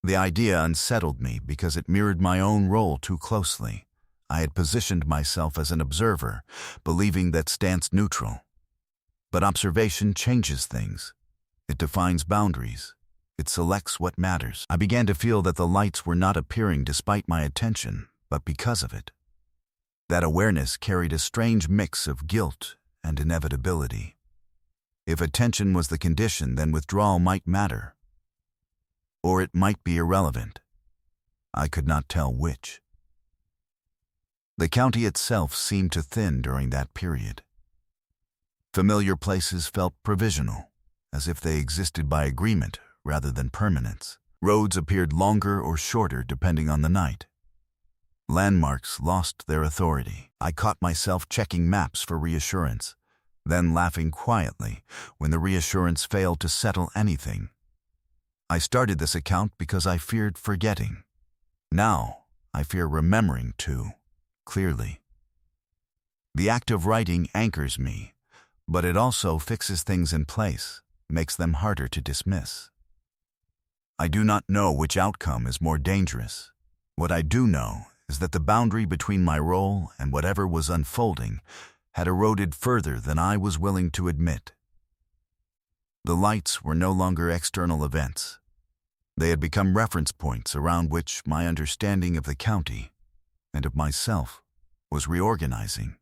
The idea unsettled me because it mirrored my own role too closely. I had positioned myself as an observer, believing that stance neutral. But observation changes things. It defines boundaries. It selects what matters. I began to feel that the lights were not appearing despite my attention, but because of it. That awareness carried a strange mix of guilt and inevitability. If attention was the condition, then withdrawal might matter. Or it might be irrelevant. I could not tell which. The county itself seemed to thin during that period. Familiar places felt provisional, as if they existed by agreement rather than permanence. Roads appeared longer or shorter depending on the night. Landmarks lost their authority. I caught myself checking maps for reassurance, then laughing quietly when the reassurance failed to settle anything. I started this account because I feared forgetting. Now, I fear remembering too clearly. The act of writing anchors me, but it also fixes things in place, makes them harder to dismiss. I do not know which outcome is more dangerous. What I do know is that the boundary between my role and whatever was unfolding had eroded further than I was willing to admit. The lights were no longer external events. They had become reference points around which my understanding of the county and of myself was reorganizing.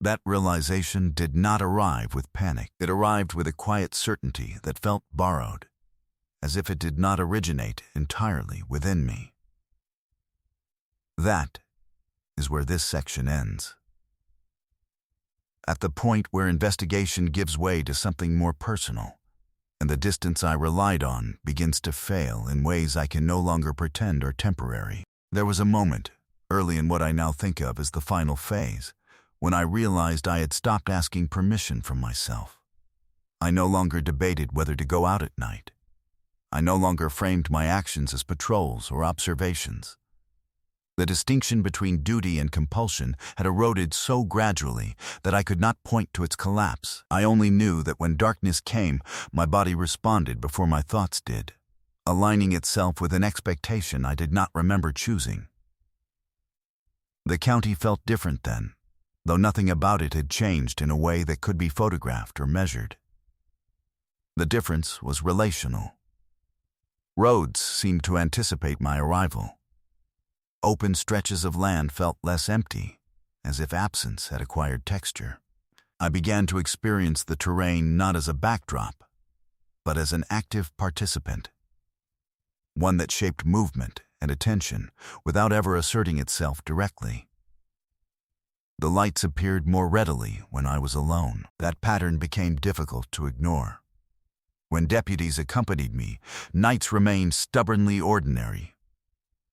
That realization did not arrive with panic. It arrived with a quiet certainty that felt borrowed, as if it did not originate entirely within me. That is where this section ends. At the point where investigation gives way to something more personal, and the distance I relied on begins to fail in ways I can no longer pretend are temporary. There was a moment, early in what I now think of as the final phase, when I realized I had stopped asking permission from myself. I no longer debated whether to go out at night. I no longer framed my actions as patrols or observations. The distinction between duty and compulsion had eroded so gradually that I could not point to its collapse. I only knew that when darkness came, my body responded before my thoughts did, aligning itself with an expectation I did not remember choosing. The county felt different then, though nothing about it had changed in a way that could be photographed or measured. The difference was relational. Roads seemed to anticipate my arrival. Open stretches of land felt less empty, as if absence had acquired texture. I began to experience the terrain not as a backdrop, but as an active participant, one that shaped movement and attention without ever asserting itself directly. The lights appeared more readily when I was alone. That pattern became difficult to ignore. When deputies accompanied me, nights remained stubbornly ordinary.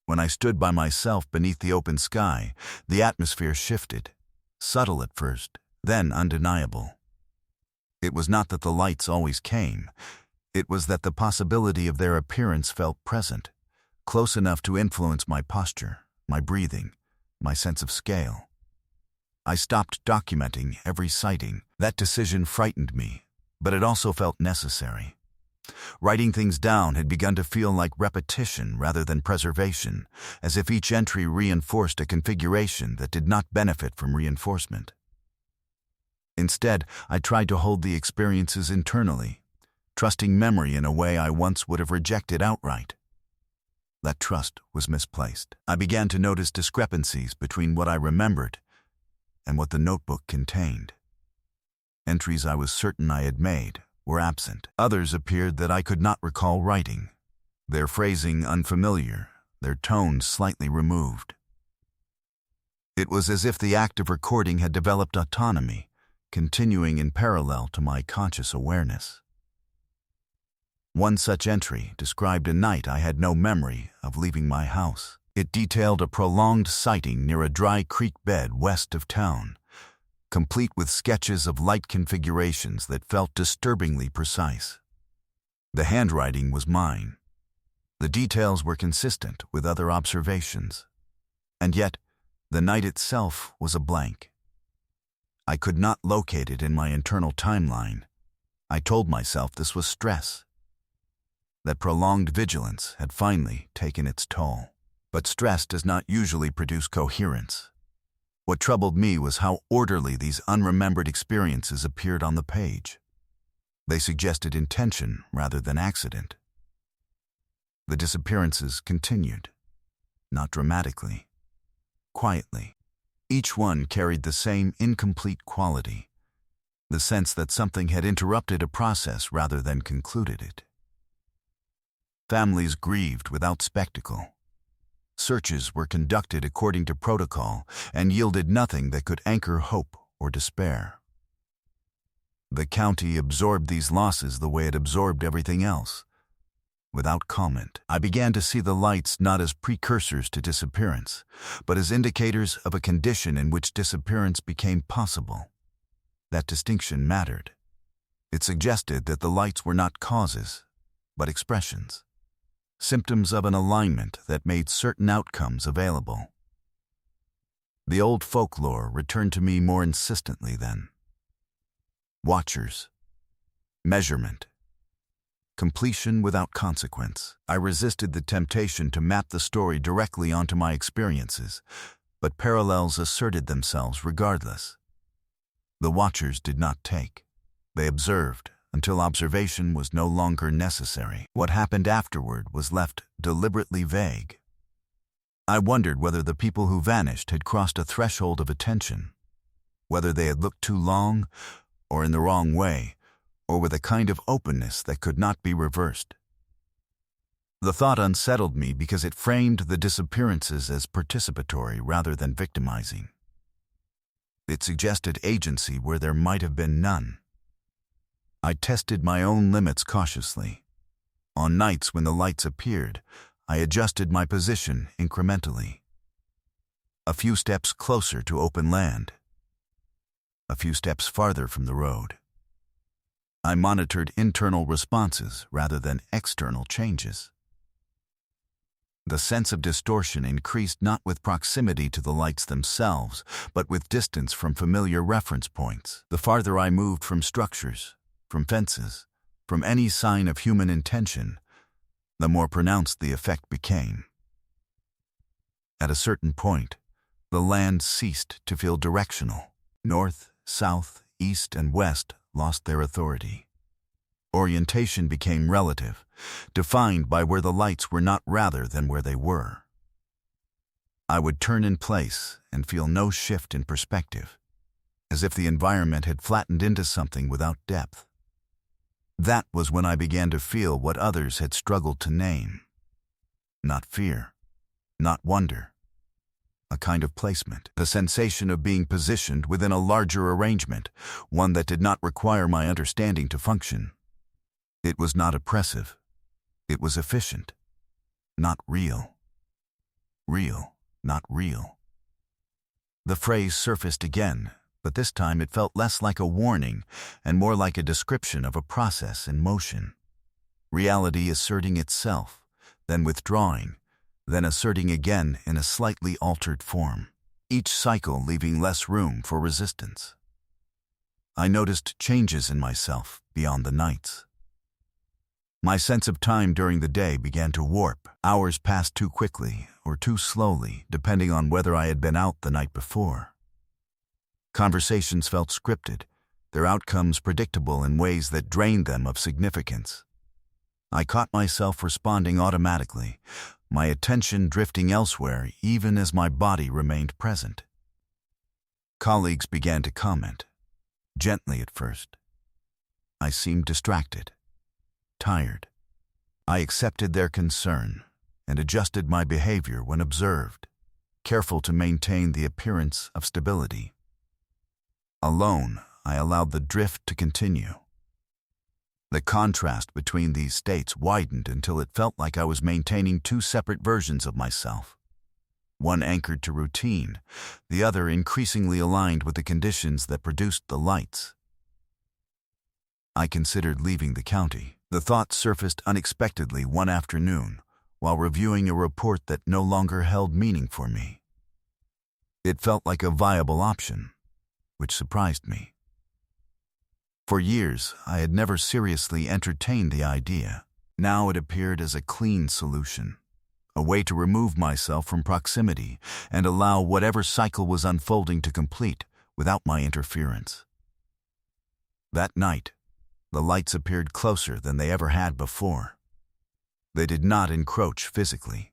When I stood by myself beneath the open sky, the atmosphere shifted, subtle at first, then undeniable. It was not that the lights always came. It was that the possibility of their appearance felt present, close enough to influence my posture, my breathing, my sense of scale. I stopped documenting every sighting. That decision frightened me, but it also felt necessary. Writing things down had begun to feel like repetition rather than preservation, as if each entry reinforced a configuration that did not benefit from reinforcement. Instead, I tried to hold the experiences internally, trusting memory in a way I once would have rejected outright. That trust was misplaced. I began to notice discrepancies between what I remembered and what the notebook contained. Entries I was certain I had made were absent. Others appeared that I could not recall writing, their phrasing unfamiliar, their tone slightly removed. It was as if the act of recording had developed autonomy, continuing in parallel to my conscious awareness. One such entry described a night I had no memory of leaving my house. It detailed a prolonged sighting near a dry creek bed west of town, complete with sketches of light configurations that felt disturbingly precise. The handwriting was mine. The details were consistent with other observations. And yet, the night itself was a blank. I could not locate it in my internal timeline. I told myself this was stress, that prolonged vigilance had finally taken its toll. But stress does not usually produce coherence. What troubled me was how orderly these unremembered experiences appeared on the page. They suggested intention rather than accident. The disappearances continued, not dramatically, quietly. Each one carried the same incomplete quality, the sense that something had interrupted a process rather than concluded it. Families grieved without spectacle. Searches were conducted according to protocol and yielded nothing that could anchor hope or despair. The county absorbed these losses the way it absorbed everything else, without comment. I began to see the lights not as precursors to disappearance, but as indicators of a condition in which disappearance became possible. That distinction mattered. It suggested that the lights were not causes, but expressions. Symptoms of an alignment that made certain outcomes available. The old folklore returned to me more insistently then. Watchers, measurement, completion without consequence. I resisted the temptation to map the story directly onto my experiences, but parallels asserted themselves regardless. The watchers did not take. They observed until observation was no longer necessary. What happened afterward was left deliberately vague. I wondered whether the people who vanished had crossed a threshold of attention, whether they had looked too long, or in the wrong way, or with a kind of openness that could not be reversed. The thought unsettled me because it framed the disappearances as participatory rather than victimizing. It suggested agency where there might have been none. I tested my own limits cautiously. On nights when the lights appeared, I adjusted my position incrementally. A few steps closer to open land. A few steps farther from the road. I monitored internal responses rather than external changes. The sense of distortion increased not with proximity to the lights themselves, but with distance from familiar reference points. The farther I moved from structures, from fences, from any sign of human intention, the more pronounced the effect became. At a certain point, the land ceased to feel directional. North, south, east, and west lost their authority. Orientation became relative, defined by where the lights were not rather than where they were. I would turn in place and feel no shift in perspective, as if the environment had flattened into something without depth. That was when I began to feel what others had struggled to name. Not fear, not wonder. A kind of placement, the sensation of being positioned within a larger arrangement, one that did not require my understanding to function. It was not oppressive. It was efficient. Not real. Real, not real. The phrase surfaced again, but this time it felt less like a warning and more like a description of a process in motion. Reality asserting itself, then withdrawing, then asserting again in a slightly altered form, each cycle leaving less room for resistance. I noticed changes in myself beyond the nights. My sense of time during the day began to warp. Hours passed too quickly or too slowly, depending on whether I had been out the night before. Conversations felt scripted, their outcomes predictable in ways that drained them of significance. I caught myself responding automatically, my attention drifting elsewhere even as my body remained present. Colleagues began to comment, gently at first. I seemed distracted, tired. I accepted their concern and adjusted my behavior when observed, careful to maintain the appearance of stability. Alone, I allowed the drift to continue. The contrast between these states widened until it felt like I was maintaining two separate versions of myself. One anchored to routine, the other increasingly aligned with the conditions that produced the lights. I considered leaving the county. The thought surfaced unexpectedly one afternoon while reviewing a report that no longer held meaning for me. It felt like a viable option, which surprised me. For years, I had never seriously entertained the idea. Now it appeared as a clean solution, a way to remove myself from proximity and allow whatever cycle was unfolding to complete without my interference. That night, the lights appeared closer than they ever had before. They did not encroach physically.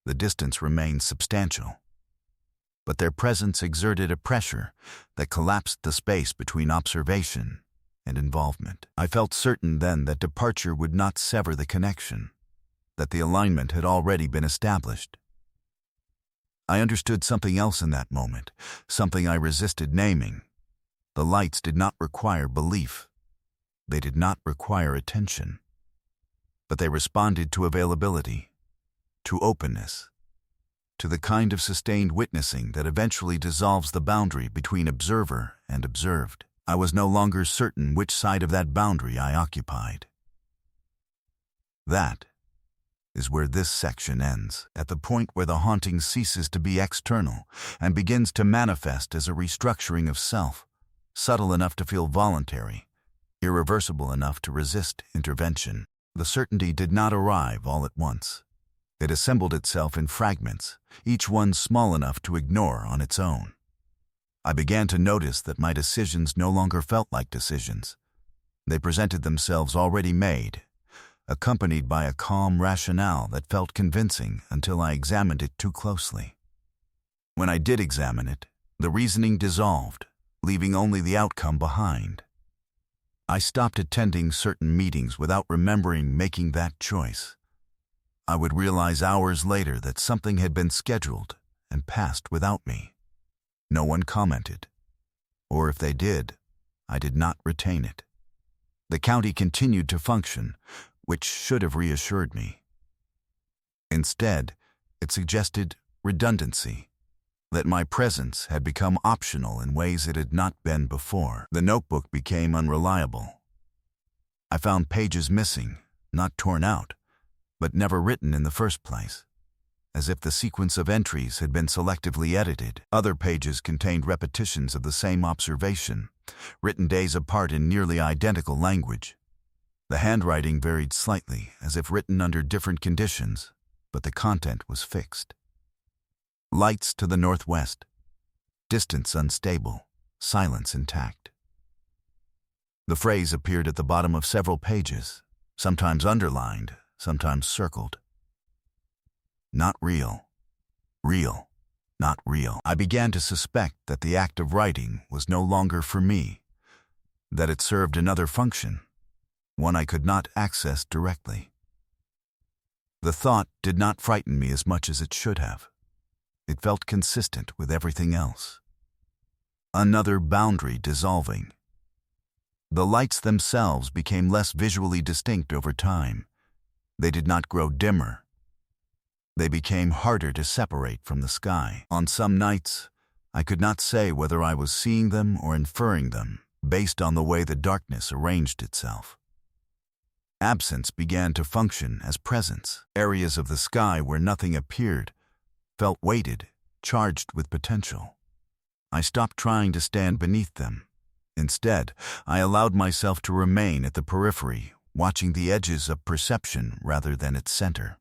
The distance remained substantial. But their presence exerted a pressure that collapsed the space between observation and involvement. I felt certain then that departure would not sever the connection, that the alignment had already been established. I understood something else in that moment, something I resisted naming. The lights did not require belief. They did not require attention. But they responded to availability, to openness, to the kind of sustained witnessing that eventually dissolves the boundary between observer and observed. I was no longer certain which side of that boundary I occupied. That is where this section ends, at the point where the haunting ceases to be external and begins to manifest as a restructuring of self, subtle enough to feel voluntary, irreversible enough to resist intervention. The certainty did not arrive all at once. It assembled itself in fragments, each one small enough to ignore on its own. I began to notice that my decisions no longer felt like decisions. They presented themselves already made, accompanied by a calm rationale that felt convincing until I examined it too closely. When I did examine it, the reasoning dissolved, leaving only the outcome behind. I stopped attending certain meetings without remembering making that choice. I would realize hours later that something had been scheduled and passed without me. No one commented. Or if they did, I did not retain it. The county continued to function, which should have reassured me. Instead, it suggested redundancy, that my presence had become optional in ways it had not been before. The notebook became unreliable. I found pages missing, not torn out, but never written in the first place, as if the sequence of entries had been selectively edited. Other pages contained repetitions of the same observation, written days apart in nearly identical language. The handwriting varied slightly, as if written under different conditions, but the content was fixed. Lights to the northwest. Distance unstable. Silence intact. The phrase appeared at the bottom of several pages, sometimes underlined, sometimes circled. Not real. Real. Not real. I began to suspect that the act of writing was no longer for me, that it served another function, one I could not access directly. The thought did not frighten me as much as it should have. It felt consistent with everything else. Another boundary dissolving. The lights themselves became less visually distinct over time. They did not grow dimmer. They became harder to separate from the sky. On some nights, I could not say whether I was seeing them or inferring them, based on the way the darkness arranged itself. Absence began to function as presence. Areas of the sky where nothing appeared felt weighted, charged with potential. I stopped trying to stand beneath them. Instead, I allowed myself to remain at the periphery, watching the edges of perception rather than its center.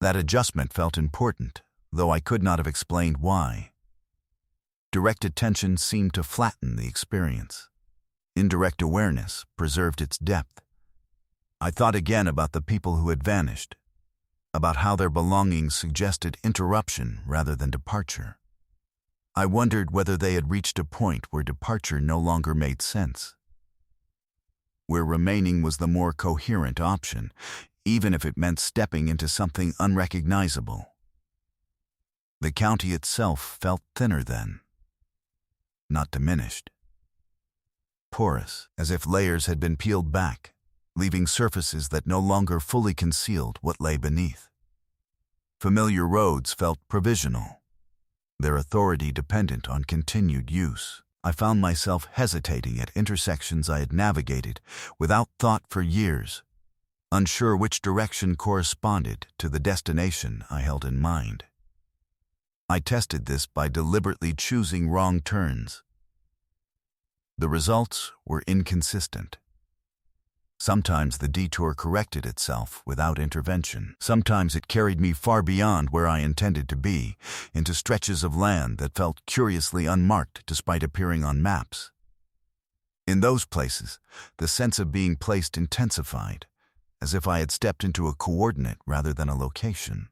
That adjustment felt important, though I could not have explained why. Direct attention seemed to flatten the experience. Indirect awareness preserved its depth. I thought again about the people who had vanished, about how their belongings suggested interruption rather than departure. I wondered whether they had reached a point where departure no longer made sense, where remaining was the more coherent option, even if it meant stepping into something unrecognizable. The county itself felt thinner then, not diminished. Porous, as if layers had been peeled back, leaving surfaces that no longer fully concealed what lay beneath. Familiar roads felt provisional, their authority dependent on continued use. I found myself hesitating at intersections I had navigated without thought for years, unsure which direction corresponded to the destination I held in mind. I tested this by deliberately choosing wrong turns. The results were inconsistent. Sometimes the detour corrected itself without intervention. Sometimes it carried me far beyond where I intended to be, into stretches of land that felt curiously unmarked despite appearing on maps. In those places, the sense of being placed intensified, as if I had stepped into a coordinate rather than a location.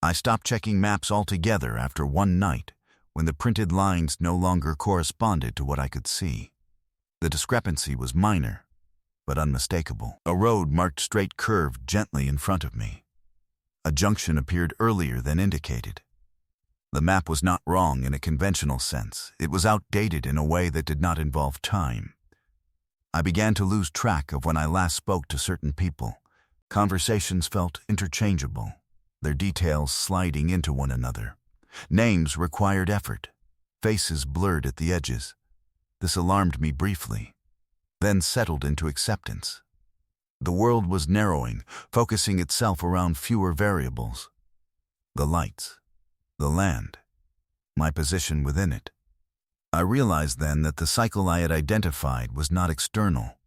I stopped checking maps altogether after one night, when the printed lines no longer corresponded to what I could see. The discrepancy was minor, but unmistakable. A road marked straight curved gently in front of me. A junction appeared earlier than indicated. The map was not wrong in a conventional sense. It was outdated in a way that did not involve time. I began to lose track of when I last spoke to certain people. Conversations felt interchangeable, their details sliding into one another. Names required effort, faces blurred at the edges. This alarmed me briefly, then settled into acceptance. The world was narrowing, focusing itself around fewer variables. The lights, the land, my position within it. I realized then that the cycle I had identified was not external.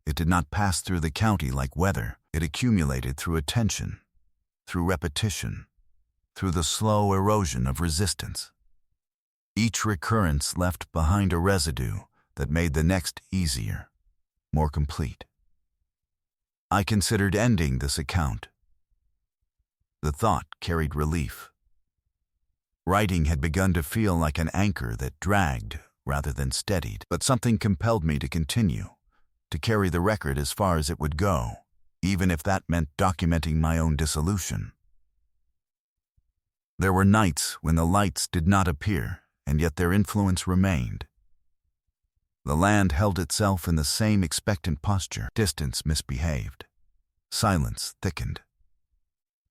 It did not pass through the county like weather. It accumulated through attention, through repetition, through the slow erosion of resistance. Each recurrence left behind a residue that made the next easier, more complete. I considered ending this account. The thought carried relief. Writing had begun to feel like an anchor that dragged rather than steadied, but something compelled me to continue, to carry the record as far as it would go. even if that meant documenting my own dissolution. There were nights when the lights did not appear, and yet their influence remained. The land held itself in the same expectant posture. Distance misbehaved. Silence thickened.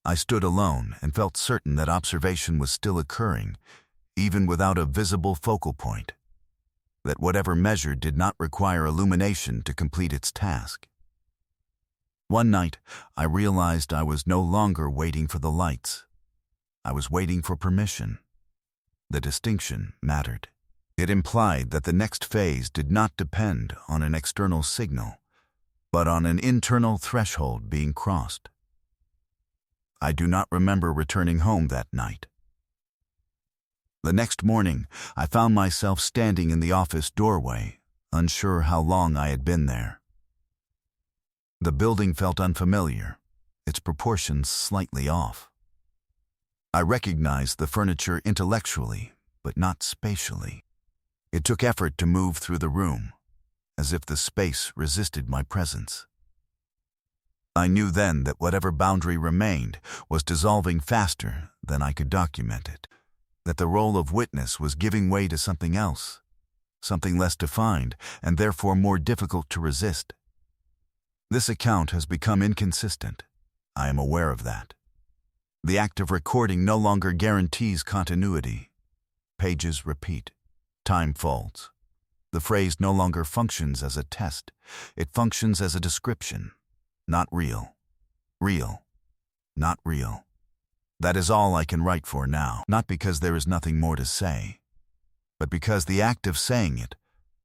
I stood alone and felt certain that observation was still occurring, even without a visible focal point, that whatever measured did not require illumination to complete its task. One night, I realized I was no longer waiting for the lights. I was waiting for permission. The distinction mattered. It implied that the next phase did not depend on an external signal, but on an internal threshold being crossed. I do not remember returning home that night. The next morning, I found myself standing in the office doorway, unsure how long I had been there. The building felt unfamiliar, its proportions slightly off. I recognized the furniture intellectually, but not spatially. It took effort to move through the room, as if the space resisted my presence. I knew then that whatever boundary remained was dissolving faster than I could document it, that the role of witness was giving way to something else, something less defined and therefore more difficult to resist. This account has become inconsistent. I am aware of that. The act of recording no longer guarantees continuity. Pages repeat. Time folds. The phrase no longer functions as a test. It functions as a description. Not real. Real. Not real. That is all I can write for now, not because there is nothing more to say, but because the act of saying it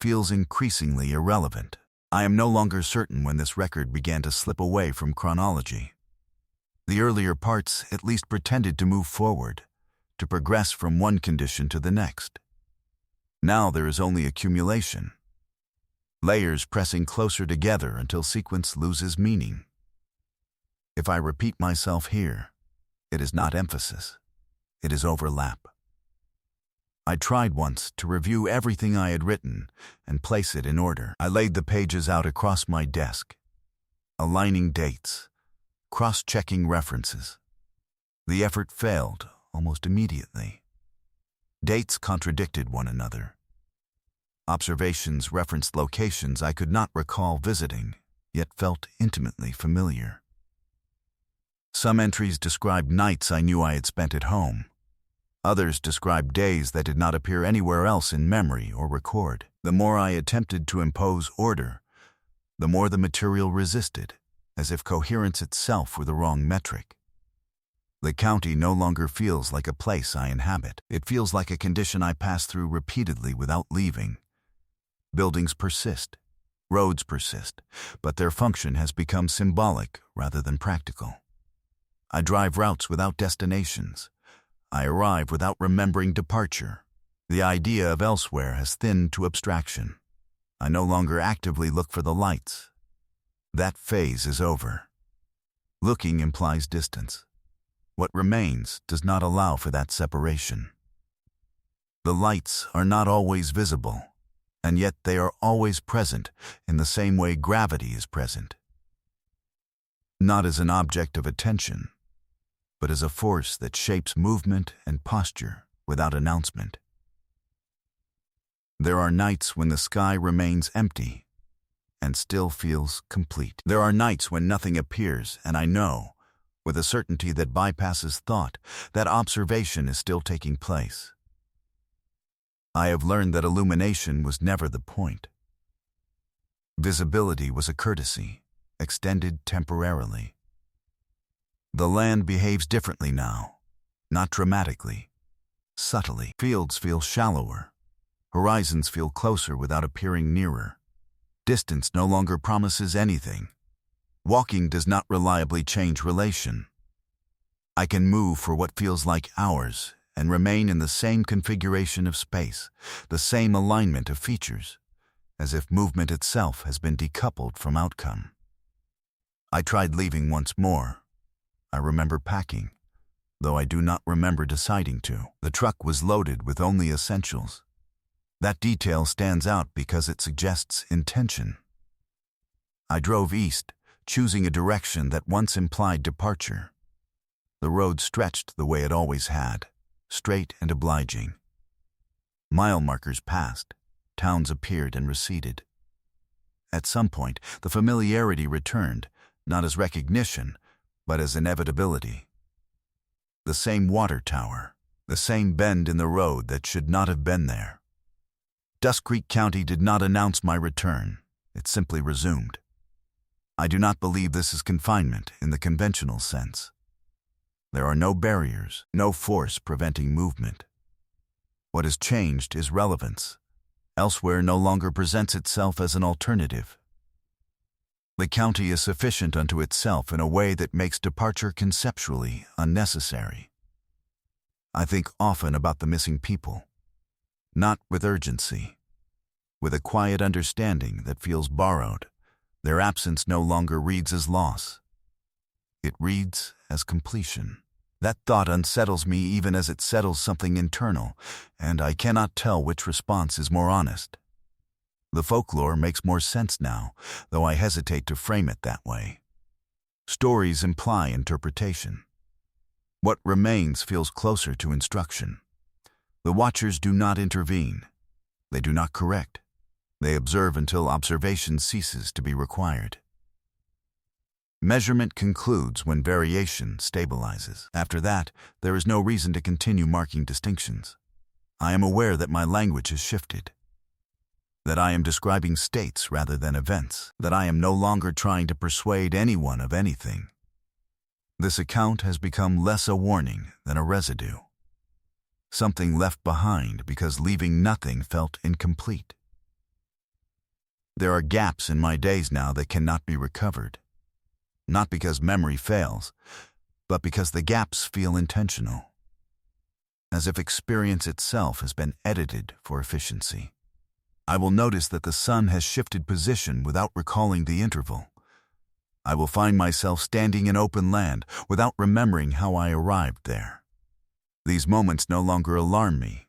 feels increasingly irrelevant. I am no longer certain when this record began to slip away from chronology. The earlier parts at least pretended to move forward, to progress from one condition to the next. Now there is only accumulation. Layers pressing closer together until sequence loses meaning. If I repeat myself here, it is not emphasis. It is overlap. I tried once to review everything I had written and place it in order. I laid the pages out across my desk, aligning dates, cross-checking references. The effort failed almost immediately. Dates contradicted one another. Observations referenced locations I could not recall visiting, yet felt intimately familiar. Some entries described nights I knew I had spent at home. Others described days that did not appear anywhere else in memory or record. The more I attempted to impose order, the more the material resisted, as if coherence itself were the wrong metric. The county no longer feels like a place I inhabit. It feels like a condition I pass through repeatedly without leaving. Buildings persist, roads persist, but their function has become symbolic rather than practical. I drive routes without destinations. I arrive without remembering departure. The idea of elsewhere has thinned to abstraction. I no longer actively look for the lights. That phase is over. Looking implies distance. What remains does not allow for that separation. The lights are not always visible, and yet they are always present in the same way gravity is present. Not as an object of attention, but as a force that shapes movement and posture without announcement. There are nights when the sky remains empty and still feels complete. There are nights when nothing appears, and I know, with a certainty that bypasses thought, that observation is still taking place. I have learned that illumination was never the point. Visibility was a courtesy, extended temporarily. The land behaves differently now, not dramatically, subtly. Fields feel shallower. Horizons feel closer without appearing nearer. Distance no longer promises anything. Walking does not reliably change relation. I can move for what feels like hours and remain in the same configuration of space, the same alignment of features, as if movement itself has been decoupled from outcome. I tried leaving once more. I remember packing, though I do not remember deciding to. The truck was loaded with only essentials. That detail stands out because it suggests intention. I drove east, choosing a direction that once implied departure. The road stretched the way it always had, straight and obliging. Mile markers passed, towns appeared and receded. At some point, the familiarity returned, not as recognition, but as inevitability. The same water tower, the same bend in the road that should not have been there. Dusk Creek County did not announce my return, it simply resumed. I do not believe this is confinement in the conventional sense. There are no barriers, no force preventing movement. What has changed is relevance. Elsewhere no longer presents itself as an alternative. The county is sufficient unto itself in a way that makes departure conceptually unnecessary. I think often about the missing people, not with urgency, with a quiet understanding that feels borrowed. Their absence no longer reads as loss. It reads as completion. That thought unsettles me even as it settles something internal, and I cannot tell which response is more honest. The folklore makes more sense now, though I hesitate to frame it that way. Stories imply interpretation. What remains feels closer to instruction. The watchers do not intervene. They do not correct. They observe until observation ceases to be required. Measurement concludes when variation stabilizes. After that, there is no reason to continue marking distinctions. I am aware that my language has shifted, that I am describing states rather than events, that I am no longer trying to persuade anyone of anything. This account has become less a warning than a residue, something left behind because leaving nothing felt incomplete. There are gaps in my days now that cannot be recovered. Not because memory fails, but because the gaps feel intentional, as if experience itself has been edited for efficiency. I will notice that the sun has shifted position without recalling the interval. I will find myself standing in open land without remembering how I arrived there. These moments no longer alarm me.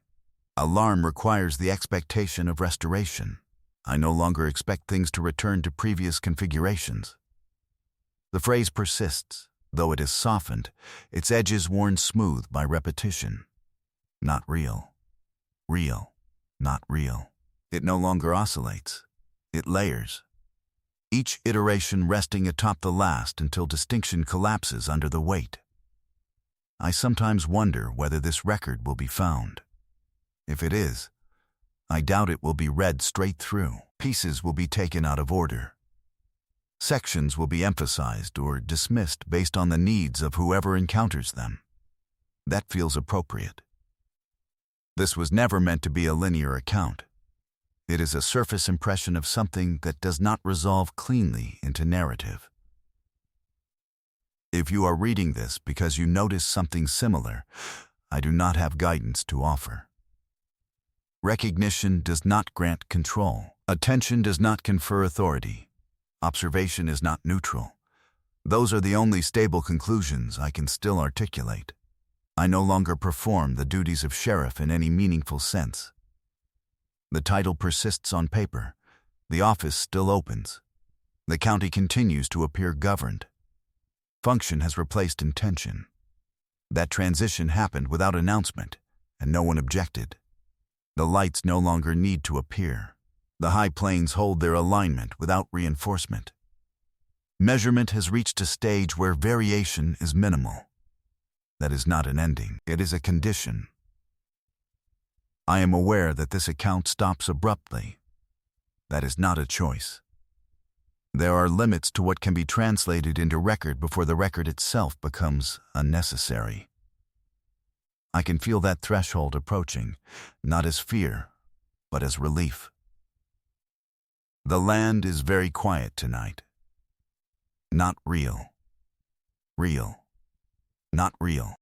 Alarm requires the expectation of restoration. I no longer expect things to return to previous configurations. The phrase persists, though it is softened, its edges worn smooth by repetition. Not real. Real. Not real. It no longer oscillates. It layers. Each iteration resting atop the last until distinction collapses under the weight. I sometimes wonder whether this record will be found. If it is, I doubt it will be read straight through. Pieces will be taken out of order. Sections will be emphasized or dismissed based on the needs of whoever encounters them. That feels appropriate. This was never meant to be a linear account. It is a surface impression of something that does not resolve cleanly into narrative. If you are reading this because you notice something similar, I do not have guidance to offer. Recognition does not grant control. Attention does not confer authority. Observation is not neutral. Those are the only stable conclusions I can still articulate. I no longer perform the duties of sheriff in any meaningful sense. The title persists on paper. The office still opens. The county continues to appear governed. Function has replaced intention. That transition happened without announcement, and no one objected. The lights no longer need to appear. The high planes hold their alignment without reinforcement. Measurement has reached a stage where variation is minimal. That is not an ending, it is a condition. I am aware that this account stops abruptly. That is not a choice. There are limits to what can be translated into record before the record itself becomes unnecessary. I can feel that threshold approaching, not as fear, but as relief. The land is very quiet tonight. Not real. Real. Not real.